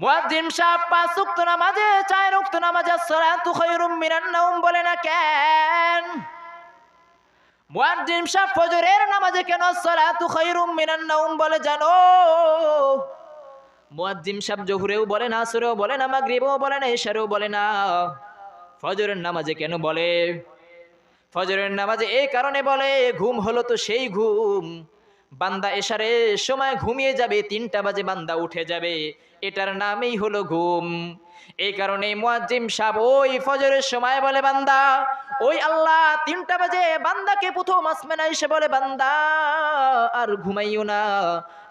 মুয়াজ্জিন সাহেব 5 ওয়াক্ত নামাজে 4 ওয়াক্ত নামাজে সালাতু খায়রুম মিনান নাওম বলে না কেন? মুয়াজ্জিন সাহেব ফজরের নামাজে কেন সালাতু খায়রুম মিনান নাওম বলে জানো? মুয়াজ্জিন সাহেব জোহরেও বলে না, আসরেও বলে না, মাগরিবেও বলে না, ইশারেও বলে না, ফজরের নামাজে কেন বলে? ফজরের নামাজে এই কারণে বলে, ঘুম হলো তো সেই ঘুম, বান্দা এশারের সময় ঘুমিয়ে যাবে, 3টা বাজে বান্দা উঠে যাবে, এটার নামই হলো ঘুম। এই কারণে মুয়াজ্জিন সাহেব ওই ফজরের সময় বলে, বান্দা ওই আল্লাহ 3টা বাজে বান্দাকে প্রথম আসমানে এসে বলে, বান্দা আর ঘুমাইও না,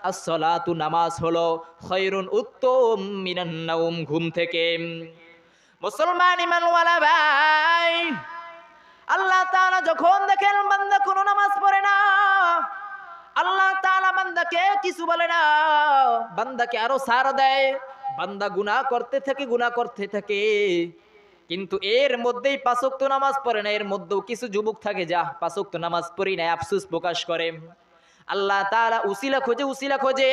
আসসালাতু নামাজ হলো খায়রুন উত্তম মিনান নাওম ঘুম থেকে। মুসলমান ইমানওয়ালা ভাই, আল্লাহ তাআলা যখন দেখেন বান্দা কোনো নামাজ পড়ে না, আল্লাহ তাআলা বান্দাকে কিছু বলে না, বান্দাকে আরো ছাড় দেয়। বান্দা গুনাহ করতে থাকে, গুনাহ করতে থাকে, কিন্তু এর মধ্যেই 5 ওয়াক্ত নামাজ পড়ে না। এর মধ্যেও কিছু যুবক থাকে যা 5 ওয়াক্ত নামাজ পড়ি না, আফসোস প্রকাশ করে। আল্লাহ তাআলা উসিলা খোঁজে, উসিলা খোঁজে।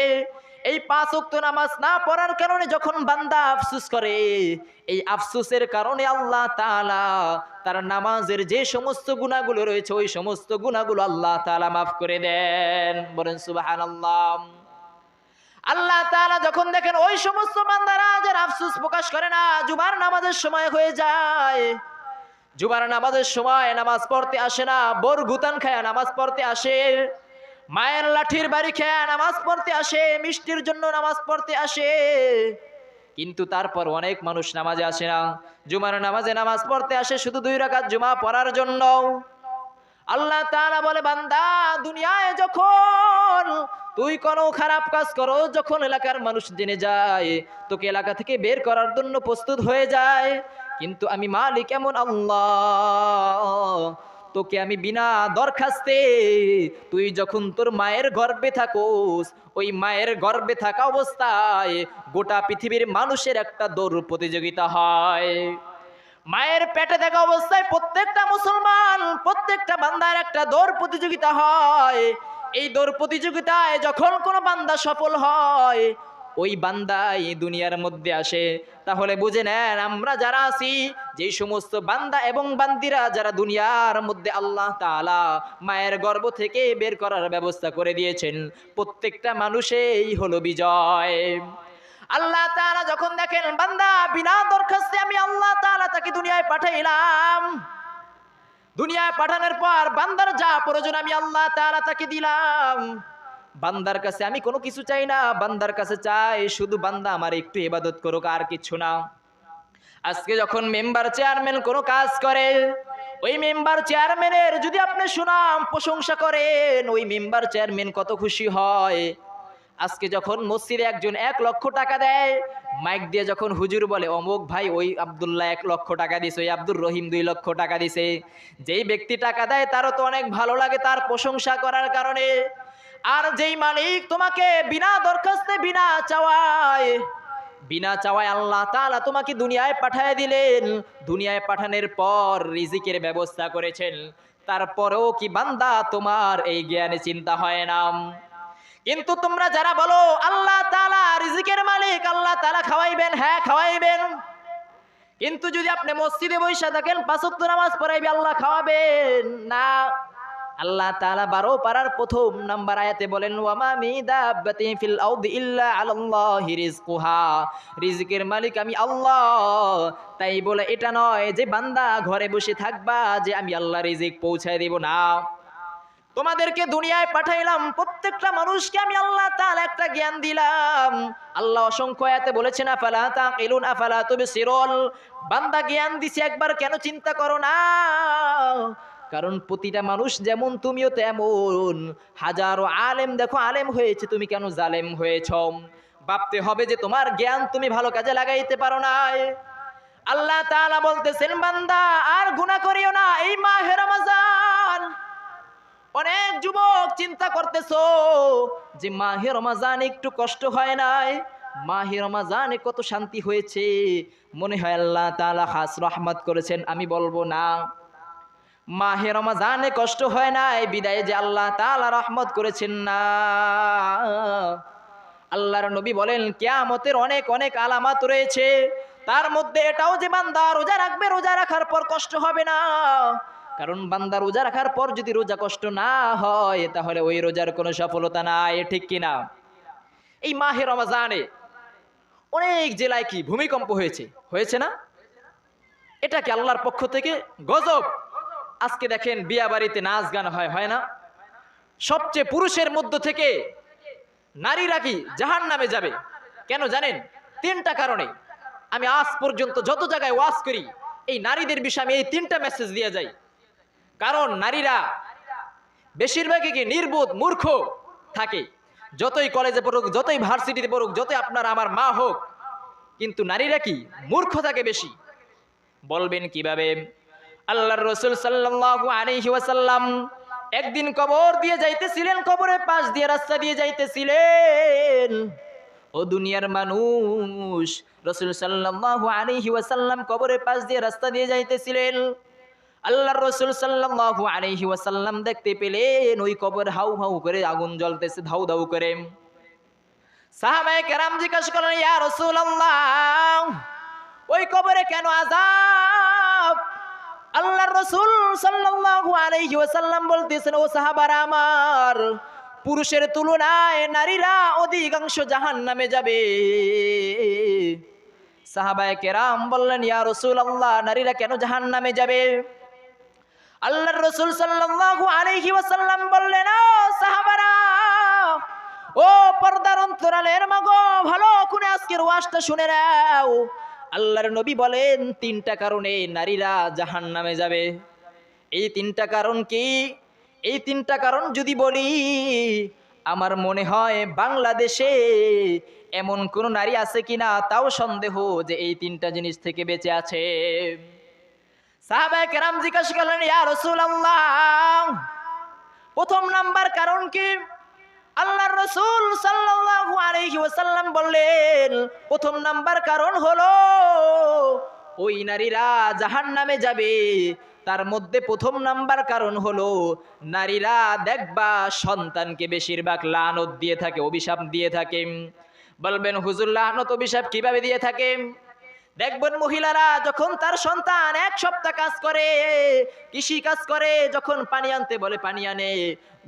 এই 5 ওয়াক্ত নামাজ না পড়ার কারণে যখন বান্দা আফসোস করে, এই আফসোসের কারণে আল্লাহ তাআলা তার নামাজের যে সমস্ত গুনাহগুলো রয়েছে ওই সমস্ত গুনাহগুলো আল্লাহ তাআলা মাফ করে দেন। বলেন সুবহানাল্লাহ। আল্লাহ তাআলা যখন দেখেন ওই সমস্ত বান্দারা যারা আফসোস প্রকাশ করে না, জুমার নামাজের সময় হয়ে যায়, জুমার নামাজের সময় নামাজ পড়তে আসে না, বোর গুতান খায় নামাজ পড়তে আসে, মায়ের লাঠির বাড়ি খেয়ে নামাজ পড়তে আসে, মিষ্টির জন্য নামাজ পড়তে আসে, কিন্তু তারপর অনেক মানুষ নামাজে আসে না। জুমার নামাজে নামাজ পড়তে আসে শুধু 2 রাকাত জুমা পড়ার জন্য। আল্লাহ তাআলা বলে, বান্দা দুনিয়ায় যখন তুই কোনো খারাপ কাজ করো, যখন এলাকার মানুষ জেনে যায়, তোকে এলাকা থেকে বের করার জন্য প্রস্তুত হয়ে যায়, কিন্তু আমি মালিক এমন আল্লাহ, তোকে আমি বিনা দরখাস্তে, তুই যখন তোর মায়ের গর্ভে থাকোস, ওই মায়ের গর্ভে থাকা অবস্থায় গোটা পৃথিবীর মানুষের একটা দৌড় প্রতিযোগিতা হয়। মায়ের পেটে থাকা অবস্থায় প্রত্যেকটা মুসলমান, প্রত্যেকটা বান্দার একটা দৌড় প্রতিযোগিতা হয়। এই দৌড় প্রতিযোগিতায় যখন কোনো বান্দা সফল হয়, ওই বান্দা এই দুনিয়ার মধ্যে আসে। তাহলে বুঝে নেন, আমরা যারা আছি, যেই সমস্ত বান্দা এবং বান্দিরা যারা দুনিয়ার মধ্যে আল্লাহ তাআলা মায়ের গর্ভ থেকে বের করার ব্যবস্থা করে দিয়েছেন, প্রত্যেকটা মানুষেই হলো বিজয়। আল্লাহ তাআলা যখন দেখেন বান্দা বিনা দরখাস্তে আমি আল্লাহ তাআলা তাকে দুনিয়ায় পাঠাইলাম, দুনিয়ায় পাঠানোর পর বান্দার যা প্রয়োজন আমি আল্লাহ তাআলা তাকে দিলাম। বান্দার কাছে আমি কোনো কিছু চাই না, বান্দার কাছে চাই শুধু বান্দা আমার একটু ইবাদত করুক, আর কিছু না। আজকে যখন মেম্বার চেয়ারম্যান কোনো কাজ করে, ওই মেম্বার চেয়ারম্যানের যদি আপনি সুনাম প্রশংসা করেন, ওই মেম্বার চেয়ারম্যান কত খুশি হয়। আজকে যখন মসজিদে একজন 1 লক্ষ টাকা দেয়, মাইক দিয়ে যখন হুজুর বলে, অমুক ভাই ওই আব্দুল্লাহ 1 লক্ষ টাকা দিছে, ওই আব্দুর রহিম 2 লক্ষ টাকা দিছে, যেই ব্যক্তি টাকা দেয় তারও তো অনেক ভালো লাগে তার প্রশংসা করার কারণে। আর যেই মালিক তোমাকে বিনা দরখাস্তে, বিনা চাওয়ায় আল্লাহ তাআলা তোমাকে দুনিয়ায় পাঠিয়ে দিলেন, দুনিয়ায় পাঠানোর পর রিজিকের ব্যবস্থা করেছেন, তারপরেও কি বান্দা তোমার এই জ্ঞানে চিন্তা হয় না? কিন্তু তোমরা যারা বলো আল্লাহ তাআলা রিজিকের মালিক, আল্লাহ তাআলা খাওয়াইবেন, হ্যাঁ খাওয়াইবেন, কিন্তু যদি আপনি মসজিদে বসে থাকেন 5 ওয়াক্ত নামাজ পড়াইবে আল্লাহ খাওয়াবেন না। আল্লাহ তাআলা 12 পারার প্রথম নাম্বার আয়াতে বলেন, ওয়ামা মিন দাব্বাতিন ফিল আরদি ইল্লা আলাল্লাহি রিজকুহা, রিজিকের মালিক আমি আল্লাহ। তাই বলে এটা নয় যে বান্দা ঘরে বসে থাকবা যে আমি আল্লাহ রিজিক পৌঁছায় দেব না। তোমাদেরকে দুনিয়ায় পাঠাইলাম, প্রত্যেকটা মানুষকে আমি আল্লাহ তাআলা একটা জ্ঞান দিলাম। আল্লাহ অসংখ্য আয়াতে বলেছেন, আফালা তাকিলুন আফালা তুবসিরুন, বান্দা জ্ঞান দিছি একবার কেন চিন্তা করো না? কারণ প্রতিটা মানুষ যেমন তুমিও তেমন। হাজারো আলেম দেখো আলেম হয়েছে, তুমি কেন জালেম হয়েছ? ভাবতে হবে যে তোমার জ্ঞান তুমি ভালো কাজে লাগাইতে পারো না। আল্লাহ তাআলা বলতেছেন, বান্দা আর গুনাহ করিও না, এই মাহে রমজান। অনেক যুবক চিন্তা করতেছো যে মাহে রমজান একটু কষ্ট হয় নাই, মাহে রমজানে কত শান্তি হয়েছে, মনে হয় আল্লাহ তাআলা খাস রহমত করেছেন। আমি বলবো না, মাহে রমজানে কষ্ট হয় নাই বিদায় যে আল্লাহ তাআলা রহমত করেছেন না। আল্লাহর নবী বলেন কিয়ামতের অনেক অনেক আলামত রয়েছে, তার মধ্যে এটাও যে বান্দা রোজা রাখবে, রোজা রাখার পর কষ্ট হবে না। কারণ বান্দা রোজা রাখার পর যদি রোজা কষ্ট না হয় তাহলে ওই রোজার কোনো সফলতা নাই, ঠিক কিনা? এই মাহে রমজানে অনেক জেলায় কি ভূমিকম্প হয়েছে, হয়েছে না? এটা কি আল্লাহর পক্ষ থেকে গজব? আজকে দেখেন বিয়া বাড়িতে নাচ গান হয়, হয় না? সবচেয়ে পুরুষের মধ্য থেকে নারীরা কি জাহান্নামে যাবে কেন জানেন? তিনটা কারণে। আমি আজ পর্যন্ত যত জায়গায় ওয়াজ করি এই নারীদের বিষয়ে আমি এই তিনটা মেসেজ দিয়ে যাই। কারণ নারীরা বেশিরভাগই কি নির্বোধ মূর্খ থাকে, যতই কলেজে পড়ুক, যতই ভার্সিটিতে পড়ুক, যতই আপনার আমার মা হোক, কিন্তু নারীরা কি মূর্খ থাকে বেশি। বলবেন কিভাবে? আল্লাহর রাসূল সাল্লাল্লাহু আলাইহি ওয়াসাল্লাম একদিন কবর দিয়ে যাইতেছিলেন, কবরের পাশ দিয়ে রাস্তা দিয়ে যাইতেছিলেন। ও দুনিয়ার মানুষ, রাসূল সাল্লাল্লাহু আলাইহি ওয়াসাল্লাম কবরের পাশ দিয়ে রাস্তা দিয়ে যাইতেছিলেন। আল্লাহর রাসূল সাল্লাল্লাহু আলাইহি ওয়াসাল্লাম দেখতে পেলেন ওই কবর হাউ হাউ করে আগুন জ্বলতেছে, ধাউ ধাউ করে। সাহাবায়ে কেরাম জিজ্ঞাসা করলেন, ইয়া রাসূলুল্লাহ, ওই কবরে কেন আযাব? আল্লাহর রাসূল সাল্লাল্লাহু আলাইহি ওয়াসাল্লাম বলতেছেন, ও সাহাবারা আমার, পুরুষের তুলনায় নারীরা অধিকাংশ জাহান্নামে যাবে। সাহাবায়ে কেরাম বললেন, ইয়া রাসূলুল্লাহ, নারীরা কেন জাহান্নামে যাবে? আল্লাহর রাসূল সাল্লাল্লাহু আলাইহি ওয়াসাল্লাম বললেন, ও সাহাবারা, ও পর্দার অন্তরালের মাগো, ভালো করে আজকের ওয়াজটা শুনে নাও। আল্লাহর নবী বলেন তিনটা কারণে নারীরা জাহান্নামে যাবে। এই তিনটা কারণ কি? এই তিনটা কারণ যদি বলি, আমার মনে হয় বাংলাদেশে এমন কোন নারী আছে কিনা তাও সন্দেহ যে এই তিনটা জিনিস থেকে বেঁচে আছে। সাহাবায়ে কেরাম জিজ্ঞাসা করলেন, ইয়া রাসূলুল্লাহ, প্রথম নাম্বার কারণ কি? আল্লাহর রাসূল সাল্লাল্লাহু আলাইহি ওয়াসাল্লাম বললেন, প্রথম নাম্বার কারণ হলো ওই নারীরা জাহান্নামে যাবে। তার মধ্যে প্রথম নাম্বার কারণ হলো নারীরা দেখবা সন্তানকে বেশিরভাগ লানত দিয়ে থাকে, অভিশাপ দিয়ে থাকে। বলবেন হুজুর, লানত অভিশাপ কিভাবে দিয়ে থাকে? দেখবেন মহিলারা যখন তার সন্তান এক সপ্তাহ কাজ করে, কৃষি কাজ করে, যখন পানি আনতে বলে পানি আনে,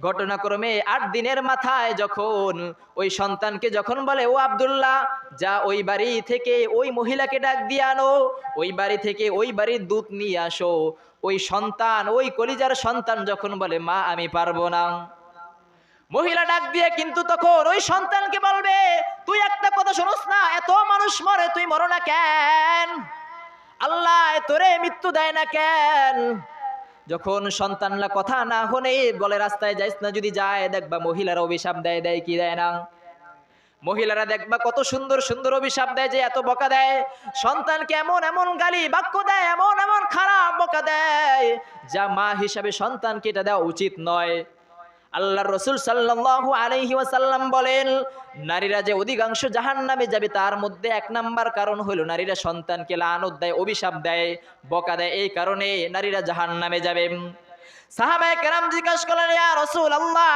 ঘটনাক্রমে 8 দিনের মাথায় যখন ওই সন্তানকে যখন বলে, ও আব্দুল্লাহ, যা ওই বাড়ি থেকে ওই মহিলাকে ডাক দিয়ে আনো, ওই বাড়ি থেকে ওই বাড়ির দুধ নিয়ে আসো, ওই সন্তান, ওই কলিজার সন্তান যখন বলে, মা আমি পারবো না, মহিলা ডাক দিয়ে কিন্তু তখন ওই সন্তানকে বলবে, তুই একটা কথা শোনস না, এত মানুষ মরে, তুই মরো না কেন? আল্লাহ তোরে মৃত্যু দেয় না কেন? যখন সন্তানরা কথা না হনে বলে রাস্তায় যাইস না, যদি যায় দেখবা মহিলারা অভিশাপ দেয়, দেয় কি দেয় না? মহিলারা দেখবা কত সুন্দর সুন্দর অভিশাপ দেয়, যে এত বকা দেয় সন্তানকে, এমন এমন গালি বাক্য দেয়, এমন এমন খারাপ বকা দেয়, যা মা হিসাবে সন্তানকে এটা দেওয়া উচিত নয়। আল্লাহর রাসূল সাল্লাল্লাহু আলাইহি ওয়াসাল্লাম বলেন, নারীরা যে অধিকাংশ জাহান্নামে যাবে তার মধ্যে 1 নাম্বার কারণ হলো নারীরা সন্তানকে লানত দেয়, অভিশাপ দেয়, বকা দেয়, এই কারণে নারীরা জাহান্নামে যাবে। সাহাবায়ে কেরাম জিজ্ঞাসা করলেন, ইয়া রাসূলুল্লাহ,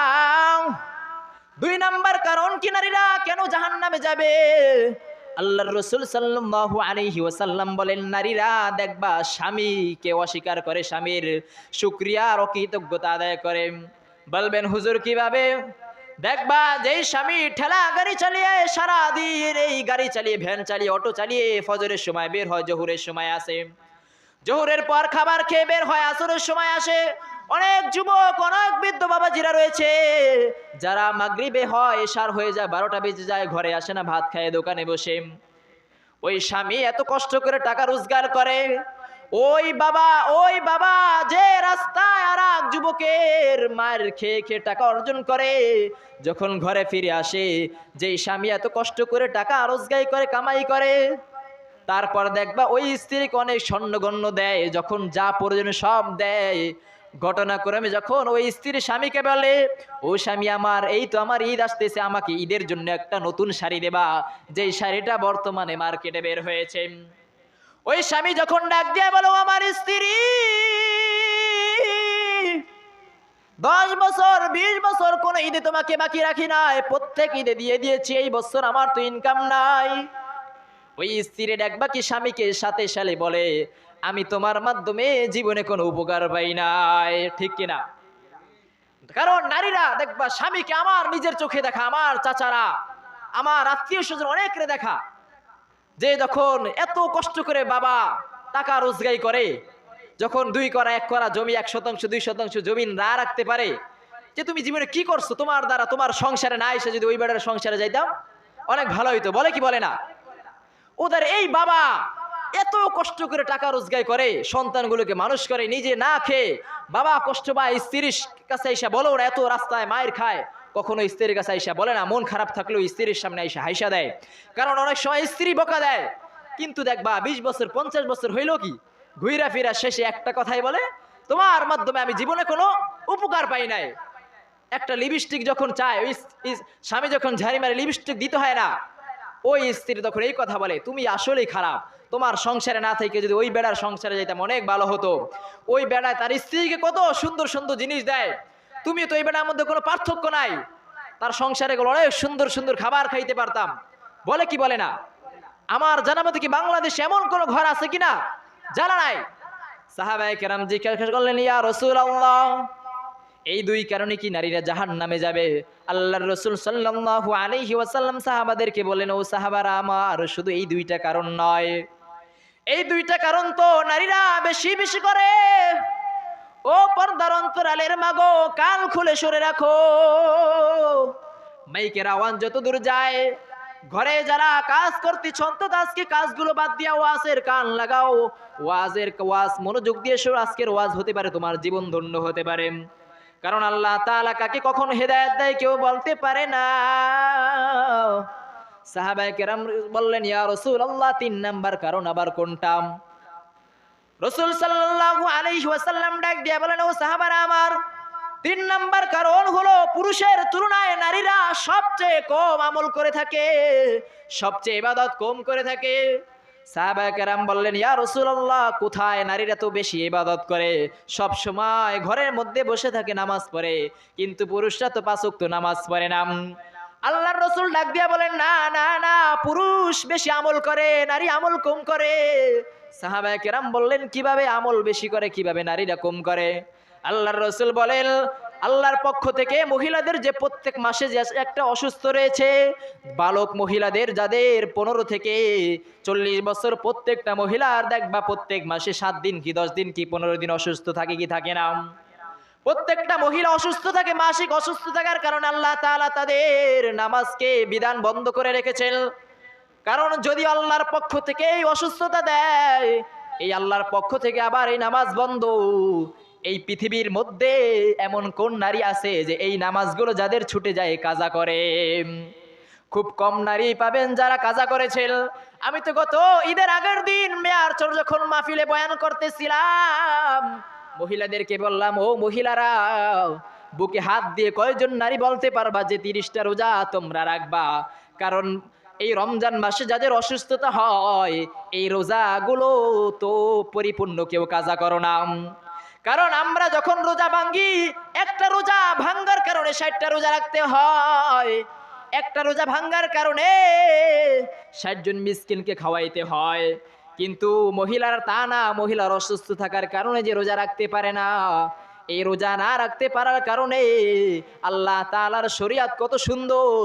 2 নাম্বার কারণ কি নারীরা কেন জাহান্নামে যাবে? আল্লাহর রাসূল সাল্লাল্লাহু আলাইহি ওয়াসাল্লাম বলেন, নারীরা দেখবা স্বামীকে অস্বীকার করে, স্বামীর শুকরিয়া আর কৃতজ্ঞতা আদায় করে। বলবেন হুজুর কিভাবে? দেখবা যেই স্বামী ঠেলা গাড়ি চালিয়ে সারাদিন, এই গাড়ি চালিয়ে, ভ্যান চালিয়ে, অটো চালিয়ে ফজরের সময় বের হয়, জোহরের সময় আসে, জোহরের পর খাবার খেয়ে বের হয়, আসরের সময় আসে। অনেক যুবক, অনেক বৃদ্ধ বাবাজিরা রয়েছে যারা মাগরিবে হয়, এশার হয়ে যায়, 12টা বেজে যায়, ঘরে আসে না, ভাত খায় দোকানে বসে। ওই স্বামী এত কষ্ট করে টাকা রোজগার করে, ওই বাবা যে রাস্তায় আর এক যুবকের মার খেয়ে খেয়ে টাকা অর্জন করে, যখন ঘরে ফিরে আসে, যেই স্বামী এত কষ্ট করে টাকা রোজগার করে, কামাই করে, তারপর দেখবা ওই স্ত্রীকে অনেক স্বর্ণগণ্য দেয়, যখন যা প্রয়োজন সব দেয়। ঘটনাক্রমে যখন ওই স্ত্রীর স্বামীকে বলে, ও স্বামী আমার, এই তো আমার ঈদ আসতেছে, আমাকে ঈদের জন্য একটা নতুন শাড়ি দেবা, যেই শাড়িটা বর্তমানে মার্কেটে বের হয়েছে। ওই স্বামী যখন ডাক দিয়ে বলো, আমার স্ত্রী, 10 বছর 20 বছর কোন ঈদে তোমাকে বাকি রাখি নাই, প্রত্যেক ঈদে দিয়ে দিয়েছি, এই বছর আমার তো ইনকাম নাই। ওই স্ত্রী ডাকবা কি স্বামীকে সাথে সালে বলে, আমি তোমার মাধ্যমে জীবনে কোনো উপকার পাই নাই, ঠিক কিনা? কারণ নারীরা দেখবা স্বামীকে, আমার নিজের চোখে দেখা, আমার চাচারা, আমার আত্মীয় স্বজন অনেকরে দেখা, যে যখন এত কষ্ট করে বাবা টাকা রোজগার করে, যখন 2 করা 1 করা জমি 1% 2% জমি না রাখতে পারে, যে তুমি জীবনে কি করছো, তোমার দ্বারা তোমার সংসারে না এসে যদি ওই বেড়ার সংসারে যাইতাম অনেক ভালো হইতো, বলে কি বলে না? ওদের এই বাবা এত কষ্ট করে টাকা রোজগার করে, সন্তানগুলোকে মানুষ করে, নিজে না খেয়ে বাবা কষ্ট পায়, স্ত্রীর কাছে এসে বলো না, এত রাস্তায় মায়ের খায়, কখনো স্ত্রীর কাছে এসে বলে না, মন খারাপ থাকলেও স্ত্রীর সামনে এসে হাইসা দেয়, কারণ অনেক সময় স্ত্রী বকা দেয়। কিন্তু দেখবা 20 বছর 50 বছর হইল কি, ঘুইরা ফিরা শেষে একটা কথাই বলে, তোমার মাধ্যমে আমি জীবনে কোনো উপকার পাই নাই। একটা লিপস্টিক যখন চায়, ওই স্বামী যখন ঝাড়ি মারে লিপস্টিক দিতে হয় না, ওই স্ত্রী তখন এই কথা বলে, তুমি আসলেই খারাপ, তোমার সংসারে না থেকে যদি ওই বেড়ার সংসারে যাইতাম অনেক ভালো হতো। ওই বেড়ায় তার স্ত্রীকে কত সুন্দর সুন্দর জিনিস দেয়, তুমি তো এই বেড়ার মধ্যে কোনো পার্থক্য নাই, তার সংসারে গেলে অনেক সুন্দর সুন্দর খাবার খাইতে পারতাম, বলে কি বলে না? আমার জানা মতে কি বাংলাদেশে এমন কোন ঘর আছে কিনা, জানা নাই। সাহাবায়ে কেরাম জিজ্ঞাসা করলেন, ইয়া রাসূলুল্লাহ, এই 2 কারণে কি নারীরা জাহান্নামে যাবে? আল্লাহর রাসূল সাল্লাল্লাহু আলাইহি ওয়াসাল্লাম সাহাবাদেরকে বলেন, ও সাহাবারা আমার, শুধু এই 2টা কারণ নয়, এই 2টা কারণ তো নারীরা বেশি বেশি করে। ও পর্দার অন্তরালের মাগো, কান খুলে সরে রাখো, মাইকের আওয়াজ যত দূর যায়, ঘরে যারা কাজ করতেছ অন্তত আজকে কাজগুলো বাদ দিয়া ওয়াজের কান লাগাও, ওয়াজ মনোযোগ দিয়ে শোনো, আজকের ওয়াজ হতে পারে তোমার জীবন ধন্য হতে পারে। কারণ আল্লাহ তাআলা কাকে কখন হেদায়েত দেয় কেউ বলতে পারে না। সাহাবায়ে কেরাম বললেন, ইয়া রাসূলুল্লাহ, 3 নাম্বার কারণ আবার কোনটা? রাসূল সাল্লাল্লাহু আলাইহি ওয়াসাল্লাম ডাক দিয়ে বলেন, ও সাহাবারা আমার, 3 নাম্বার কারণ হলো পুরুষের তুলনায় নারীরা সবচেয়ে কম আমল করে থাকে, সবচেয়ে ইবাদত কম করে থাকে। সাহাবায়ে কেরাম বললেন, ইয়া রাসূলুল্লাহ, কোথায়? নারীরা তো বেশি ইবাদত করে, সব সময় ঘরের মধ্যে বসে থাকে, নামাজ পড়ে, কিন্তু পুরুষরা তো 5 ওয়াক্ত নামাজ পড়ে না। আল্লাহর রাসূল ডাক দিয়া বলেন, না না না, পুরুষ বেশি আমল করে, নারী আমল কম করে। সাহাবায়ে কেরাম বললেন, কিভাবে আমল বেশি করে, কিভাবে নারীরা কম করে? আল্লাহর রাসূল বলেন, আল্লাহর পক্ষ থেকে মহিলাদের যে প্রত্যেক মাসে যে একটা অসুস্থ রয়েছে, বালক মহিলাদের যাদের 15 থেকে 40 বছর, প্রত্যেকটা মহিলার দেখবা প্রত্যেক মাসে 7 দিন কি 10 দিন কি 15 দিন অসুস্থ থাকে কি থাকে না? প্রত্যেকটা মহিলা অসুস্থ থাকে, মাসিক অসুস্থ থাকার কারণে আল্লাহ তাআলা তাদের নামাজকে বিধান বন্ধ করে রেখেছেন। কারণ যদি আল্লাহর পক্ষ থেকে এই অসুস্থতা দেয়, এই আল্লাহর পক্ষ থেকে আবার এই নামাজ বন্ধ, এই পৃথিবীর মধ্যে এমন কোন নারী আছে যে এই নামাজগুলো যাদের ছুটে যায় কাজা করে? খুব কম নারী পাবেন যারা কাজা করেছেন। আমি তো গত ঈদের আগের দিন মেয়ার চর যখন মাহফিলে বয়ান করতেছিলাম, মহিলাদেরকে বললাম, ও মহিলারা, বুকে হাত দিয়ে কয়জন নারী বলতে পারবা যে 30টা রোজা তোমরা রাখবা? কারণ এই রমজান মাসে যাদের অসুস্থতা হয়, এই রোজাগুলো তো পরিপূর্ণ কেউ কাজা করো না। কারণ আমরা যখন রোজা ভাঙ্গি, একটা রোজা ভাঙ্গার কারণে 60টা রোজা রাখতে হয়, একটা রোজা ভাঙ্গার কারণে 60 জন মিসকিনকে খাওয়াইতে হয়। কিন্তু মহিলারা তা না, মহিলার অসুস্থ থাকার কারণে যে রোজা রাখতে পারে না, এই রোজা না রাখতে পারার কারণে আল্লাহ তাআলার শরীয়ত কত সুন্দর,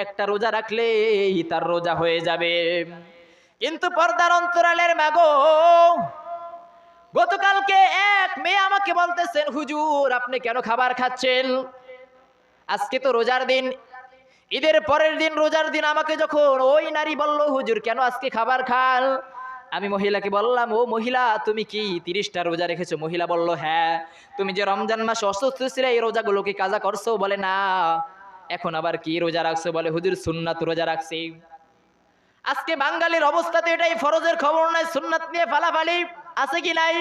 একটা রোজা রাখলেই তার রোজা হয়ে যাবে। কিন্তু পর্দার অন্তরালের মাগো, গতকালকে এক মেয়ে আমাকে বলতেছেন, হুজুর আপনি কেন খাবার খাচ্ছেন? আজকে তো রোজার দিন, ঈদের পরের দিন রোজার দিন আমাকে যখন ওই নারী বলল, হুজুর কেন আজকে খাবার খান? আমি মহিলাকে বললাম, ও মহিলা, তুমি কি 30টা রোজা রেখেছো? মহিলা বলল, হ্যাঁ। তুমি যে রমজান মাসে অসুস্থ ছিলে, এই রোজাগুলো কি কাজা করছো? বলে না। এখন আবার কি রোজা রাখছো? বলে হুজুর সুন্নাত রোজা রাখছি। আজকে বাঙালির অবস্থাতে এটাই, ফরজের খবর নাই, সুন্নাত নিয়ে ফালাফালি আছে কি নাই?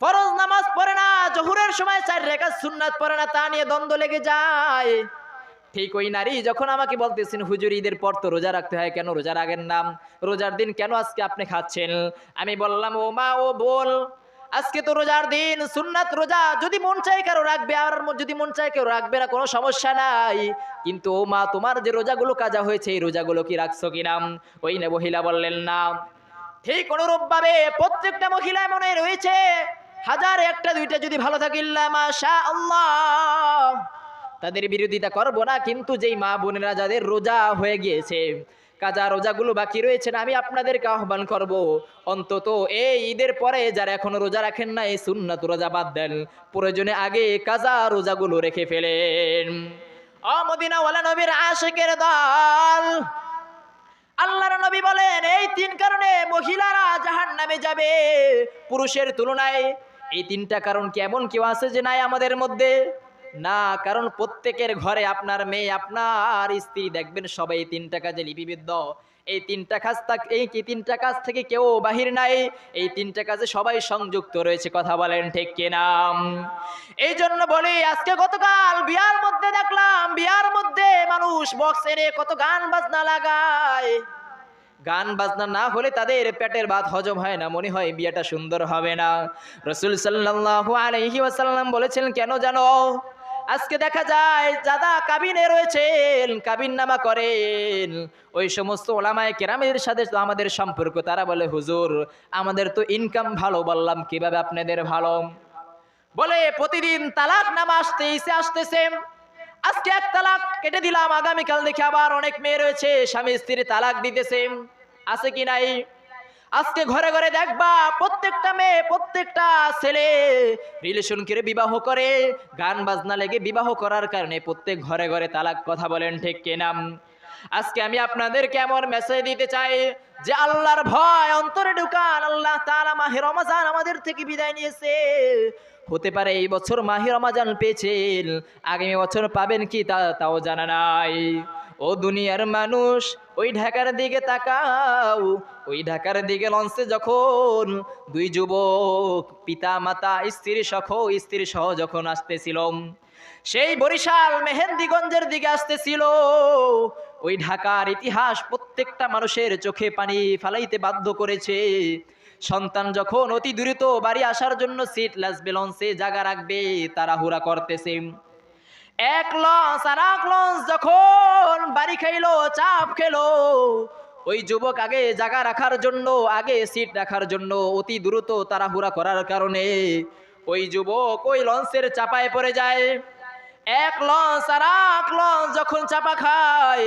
ফরজ নামাজ পড়ে না, জোহরের সময় 4 রাকাত সুন্নাত পড়ে না, তা নিয়ে দ্বন্দ্ব লেগে যায়। ঠিক ওই নারী যখন আমাকে বলতেছেন, হুজুর ঈদের পর তো রোজা রাখতে হয়, কেন রোজা রাখেন না? রোজার দিন কেন আজকে আপনি খাচ্ছেন? আমি বললাম, ও মা, ও বোন, আজকে তো রোজার দিন, সুন্নাত রোজা, যদি মন চায় কারো রাখবে, আর যদি মন চায় কেউ রাখবে না, কোনো সমস্যা নাই। কিন্তু ও মা, তোমার যে রোজাগুলো কাজা হয়েছে এই রোজাগুলো কি রাখছো কিনা? ওই মহিলা বললেন না। ঠিক অনুরূপ ভাবে প্রত্যেকটা মহিলা মনে রয়েছে, হাজার একটা দুইটা যদি ভালো থাকে, ইল্লা মাশাআল্লাহ, তাদের বিরোধিতা করব না। কিন্তু যেই মা বোনেরা যাদের রোজা হয়ে গিয়েছে, কাজা রোজাগুলো বাকি রয়েছে, আমি আপনাদেরকে আহ্বান করব, অন্তত এই ঈদের পরে যারা এখনো রোজা রাখেন না, এই সুন্নাত রোজা বাদ দেন, প্রয়োজনে আগে কাজা রোজাগুলো রেখে ফেলেন। ও মদিনাওয়ালা নবীর আশিকের দল, আল্লাহর নবী বলেন এই তিন কারণে মহিলারা জাহান্নামে যাবে পুরুষের তুলনায়। এই তিনটা কারণ কি এমন কেউ আছে যে নাই আমাদের মধ্যে? না, কারণ প্রত্যেকের ঘরে আপনার মেয়ে, আপনার স্ত্রী দেখবেন সবাই এই তিনটা কাজে লিপিবদ্ধ। এই তিনটা কাজ থেকে কেউ বাহির নাই, এই তিনটা কাজে সবাই সংযুক্ত রয়েছে। কথা বলেন ঠিক কিনা? এই জন্য বলি, আজকে গতকাল বিয়ার মধ্যে দেখলাম, বিয়ার মধ্যে মানুষ বক্স এনে কত গান বাজনা লাগায়। গান বাজনা না হলে তাদের পেটের ভাত হজম হয় না, মনে হয় বিয়েটা সুন্দর হবে না। রাসূল সাল্লাল্লাহু আলাইহি ওয়াসাল্লাম বলেছেন, কেন জানো? আজকে দেখা যায় যারা কাবিনে রয়েছেন, কাবিন নামা করেন, ওই সমস্ত ওলামায়ে কেরামের সাথে তো আমাদের সম্পর্ক, তারা বলে হুজুর আমাদের তো ইনকাম ভালো। বললাম কিভাবে আপনাদের ভালো? বলে প্রতিদিন তালাক নামা আসতেছে। আজকে এক তালাক কেটে দিলাম, আগামীকাল দেখে আবার অনেক মেয়ে রয়েছে স্বামী স্ত্রী তালাক দিতেছে। আছে কি নাই? আজকে ঘরে ঘরে দেখবা প্রত্যেকটা মেয়ে, প্রত্যেকটা ছেলে রিলেশন করে বিবাহ করে, গান বাজনা লেগে বিবাহ করার কারণে প্রত্যেক ঘরে ঘরে তালাক। কথা বলেন ঠিক কিনা? আজকে আমি আপনাদেরকে এমন মেসেজ দিতে চাই যে আল্লাহর ভয় অন্তরে ঢুকান। আল্লাহ তাআলা মাহে রমজান আমাদের থেকে বিদায় নিয়েছে, হতে পারে এই বছর মাহে রমজান পেয়েছেন, আগামী বছর পাবেন কি তাও জানা নাই। ও দুনিয়ার মানুষ, ওই ঢাকার দিকে তাকাও, ওই ঢাকার দিকে লঞ্চে যখন দুই যুবক পিতা মাতা স্ত্রী সহ যখন আসতেছিল, সেই বরিশাল মেহেন্দিগঞ্জের দিকে আসতেছিল, ওই ঢাকার ইতিহাস প্রত্যেকটা মানুষের চোখে পানি ফালাইতে বাধ্য করেছে। সন্তান যখন অতি দ্রুত বাড়ি আসার জন্য সিট লাগবে, লঞ্চে জায়গা রাখবে, তাড়াহুড়া করতেছে। এক লঞ্চ আর এক লঞ্চ যখন বাড়ি খাইলো, চাপ খেলো, ওই যুবক আগে জায়গা রাখার জন্য, আগে সিট রাখার জন্য অতি দ্রুত তাড়াহুড়া করার কারণে ওই যুবক ওই লঞ্চের চাপায় পড়ে যায়। এক লঞ্চ আর এক লঞ্চ যখন চাপা খায়,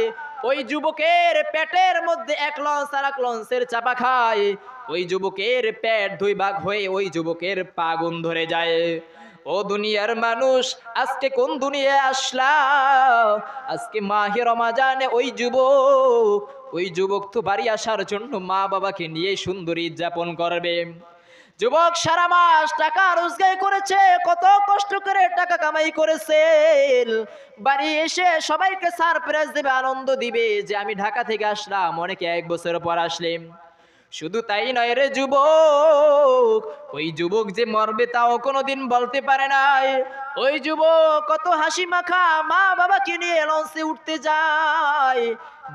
ওই যুবকের পেটের মধ্যে এক লঞ্চ আর এক লঞ্চের চাপা খায়, ওই যুবকের পেট দুই ভাগ হয়ে ওই যুবকের পা গুণ ধরে যায়। ও দুনিয়ার মানুষ, আজকে কোন দুনিয়ায় আসলা? আজকে মাহে রমজানে ওই যুবক তো বাড়ি আসার জন্য মা বাবাকে নিয়ে সুন্দরী যাপন করবে। যুবক সারা মাস টাকা রোজগার করেছে, কত কষ্ট করে টাকা কামাই করেছে, বাড়ি এসে সবাইকে সারপ্রাইজ দেবে, আনন্দ দিবে যে আমি ঢাকা থেকে আসলাম, অনেকে এক বছর পর আসলেন। শুধু তাই নয় রে যুবক, ওই যুবক যে মরবে তাও কোনোদিন বলতে পারে নাই। ওই যুবক কত হাসি মাখা মা বাবাকে নিয়ে লঞ্চে উঠতে যায়,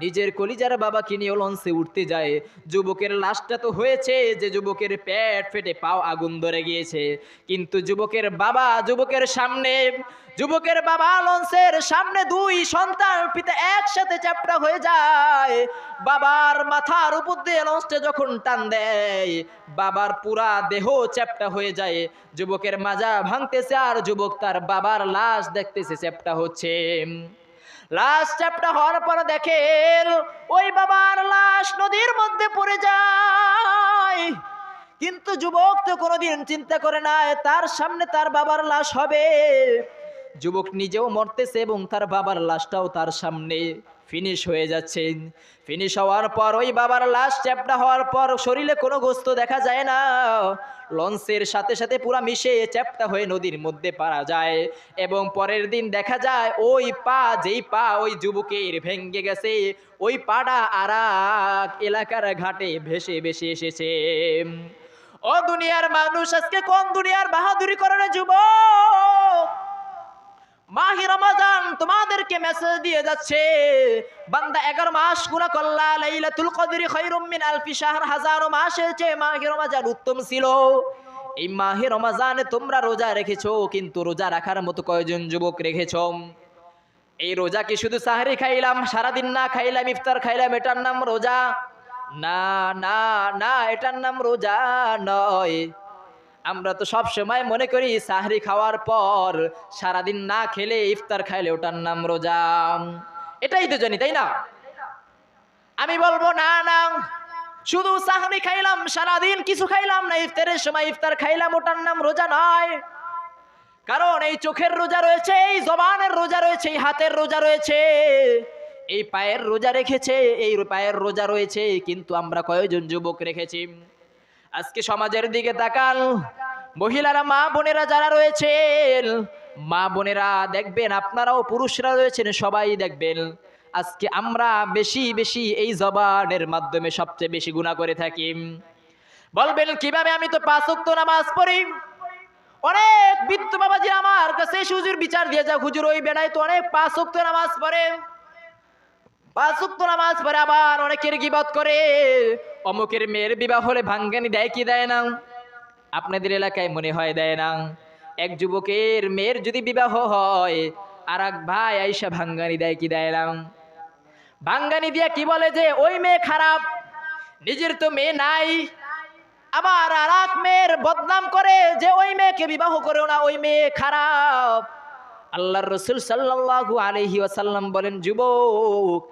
নিজের কলিজার বাবাকে নিয়ে লঞ্চে উঠতে যায়। যুবকের লাশটা তো হয়েছে যে যুবকের পেট ফেটে পাও আগুন ধরে গিয়েছে, কিন্তু যুবকের বাবা লঞ্চের সামনে দুই সন্তান পিতা একসাথে চ্যাপ্টা হয়ে যায়। বাবার মাথার উপর দিয়ে লঞ্চটা যখন টান দেয়, বাবার পুরা দেহ চ্যাপ্টা হয়ে যায়। যুবকের মাজা ভাঙতেছে আর যুবক তার বাবার লাশ দেখতেছে চ্যাপ্টা হচ্ছে। লাশ চ্যাপ্টা হওয়ার পর দেখেন ওই বাবার লাশ নদীর মধ্যে পড়ে যায়, কিন্তু যুবক তো কোনোদিন চিন্তা করে নাই তার সামনে তার বাবার লাশ হবে। যুবক নিজেও মরতেছে এবং তার বাবার লাশটাও তার সামনে ফিনিশ হয়ে যাচ্ছে। ফিনিশ হওয়ার পর ওই বাবার লাশ চ্যাপ্টা হওয়ার পর শরীরে কোনো গোস্ত দেখা যায় না, লঞ্চের সাথে সাথে পুরা মিশে চ্যাপ্টা হয়ে নদীর মধ্যে পারা যায়। এবং পরের দিন দেখা যায় যেই পা ওই যুবকের ভেঙে গেছে, ওই পাটা আরেক এলাকার ঘাটে ভেসে ভেসে এসেছে। ও দুনিয়ার মানুষ, আজকে কোন দুনিয়ার বাহাদুরি করে না যুবক? মাহে রমজান তোমাদেরকে মেসেজ দিয়ে যাচ্ছে, বান্দা 11 মাস গুনাহ করলা, লাইলাতুল কদরি খায়রুম মিন আলফি শাহর, হাজারো মাসের চেয়ে মাহে রমজান উত্তম ছিল। এই মাহে রমজানে তোমরা রোজা রেখেছো, কিন্তু রোজা রাখার মতো কয়জন যুবক রেখেছো? এই রোজা কি শুধু সাহরি খাইলাম, সারাদিন না খাইলাম, ইফতার খাইলাম, এটার নাম রোজা? না না না, এটার নাম রোজা নয়। আমরা তো সব সময় মনে করি সাহরি খাওয়ার পর সারাদিন না খেলে, ইফতার খাইলে ওটার নাম রোজা। এটাই তো জানি, তাই না? আমি বলবো না না, শুধু সাহরি খাইলাম, সারাদিন কিছু খাইলাম না, ইফতারের সময় ইফতার খাইলাম, ওটার নাম রোজা নয়। কারণ এই চোখের রোজা রয়েছে, এই জবানের রোজা রয়েছে, এই হাতের রোজা রয়েছে, এই পায়ের রোজা রেখেছে, এই পায়ের রোজা রয়েছে, কিন্তু আমরা কয়জন যুবক রেখেছি? আজকে সমাজের দিকে তাকান, মহিলারা, মা বোনেরা যারা রয়েছেন, মা বোনেরা দেখবেন, আপনারাও পুরুষরা রয়েছেন, সবাই দেখবেন আজকে আমরা বেশি বেশি এই জবানের মাধ্যমে সবচেয়ে বেশি গুনাহ করে থাকি। বলবেন কিভাবে? আমি তো 5 ওয়াক্ত নামাজ পড়ি। অনেক বৃদ্ধ বাবাজি আমার কাছে হুজুর বিচার দিয়ে যাও, হুজুর ওই বেড়ায় তো অনেক 5 ওয়াক্ত নামাজ পড়ে, 5 ওয়াক্ত নামাজ পড়ে, আবার অনেকের গীবত করে। অমুকের মেয়ের বিবাহ হলে ভাঙ্গানি দেয় কি দেয় না? আপনাদের এলাকায় মনে হয় দেয় না? এক যুবকের মেয়ের যদি বিবাহ হয়, আর এক ভাই আইসা ভাঙ্গানি দেয় কি দেয় না? ভাঙ্গানি দিয়া কি বলে যে ওই মেয়ে খারাপ, নিজের তো মেয়ে নাই, আবার আর এক মেয়ের বদনাম করে যে ওই মেয়েকে বিবাহ করেও না, ওই মেয়ে খারাপ। আল্লাহর রাসূল সাল্লাল্লাহু আলাইহি ওয়াসাল্লাম বলেন, যুবক,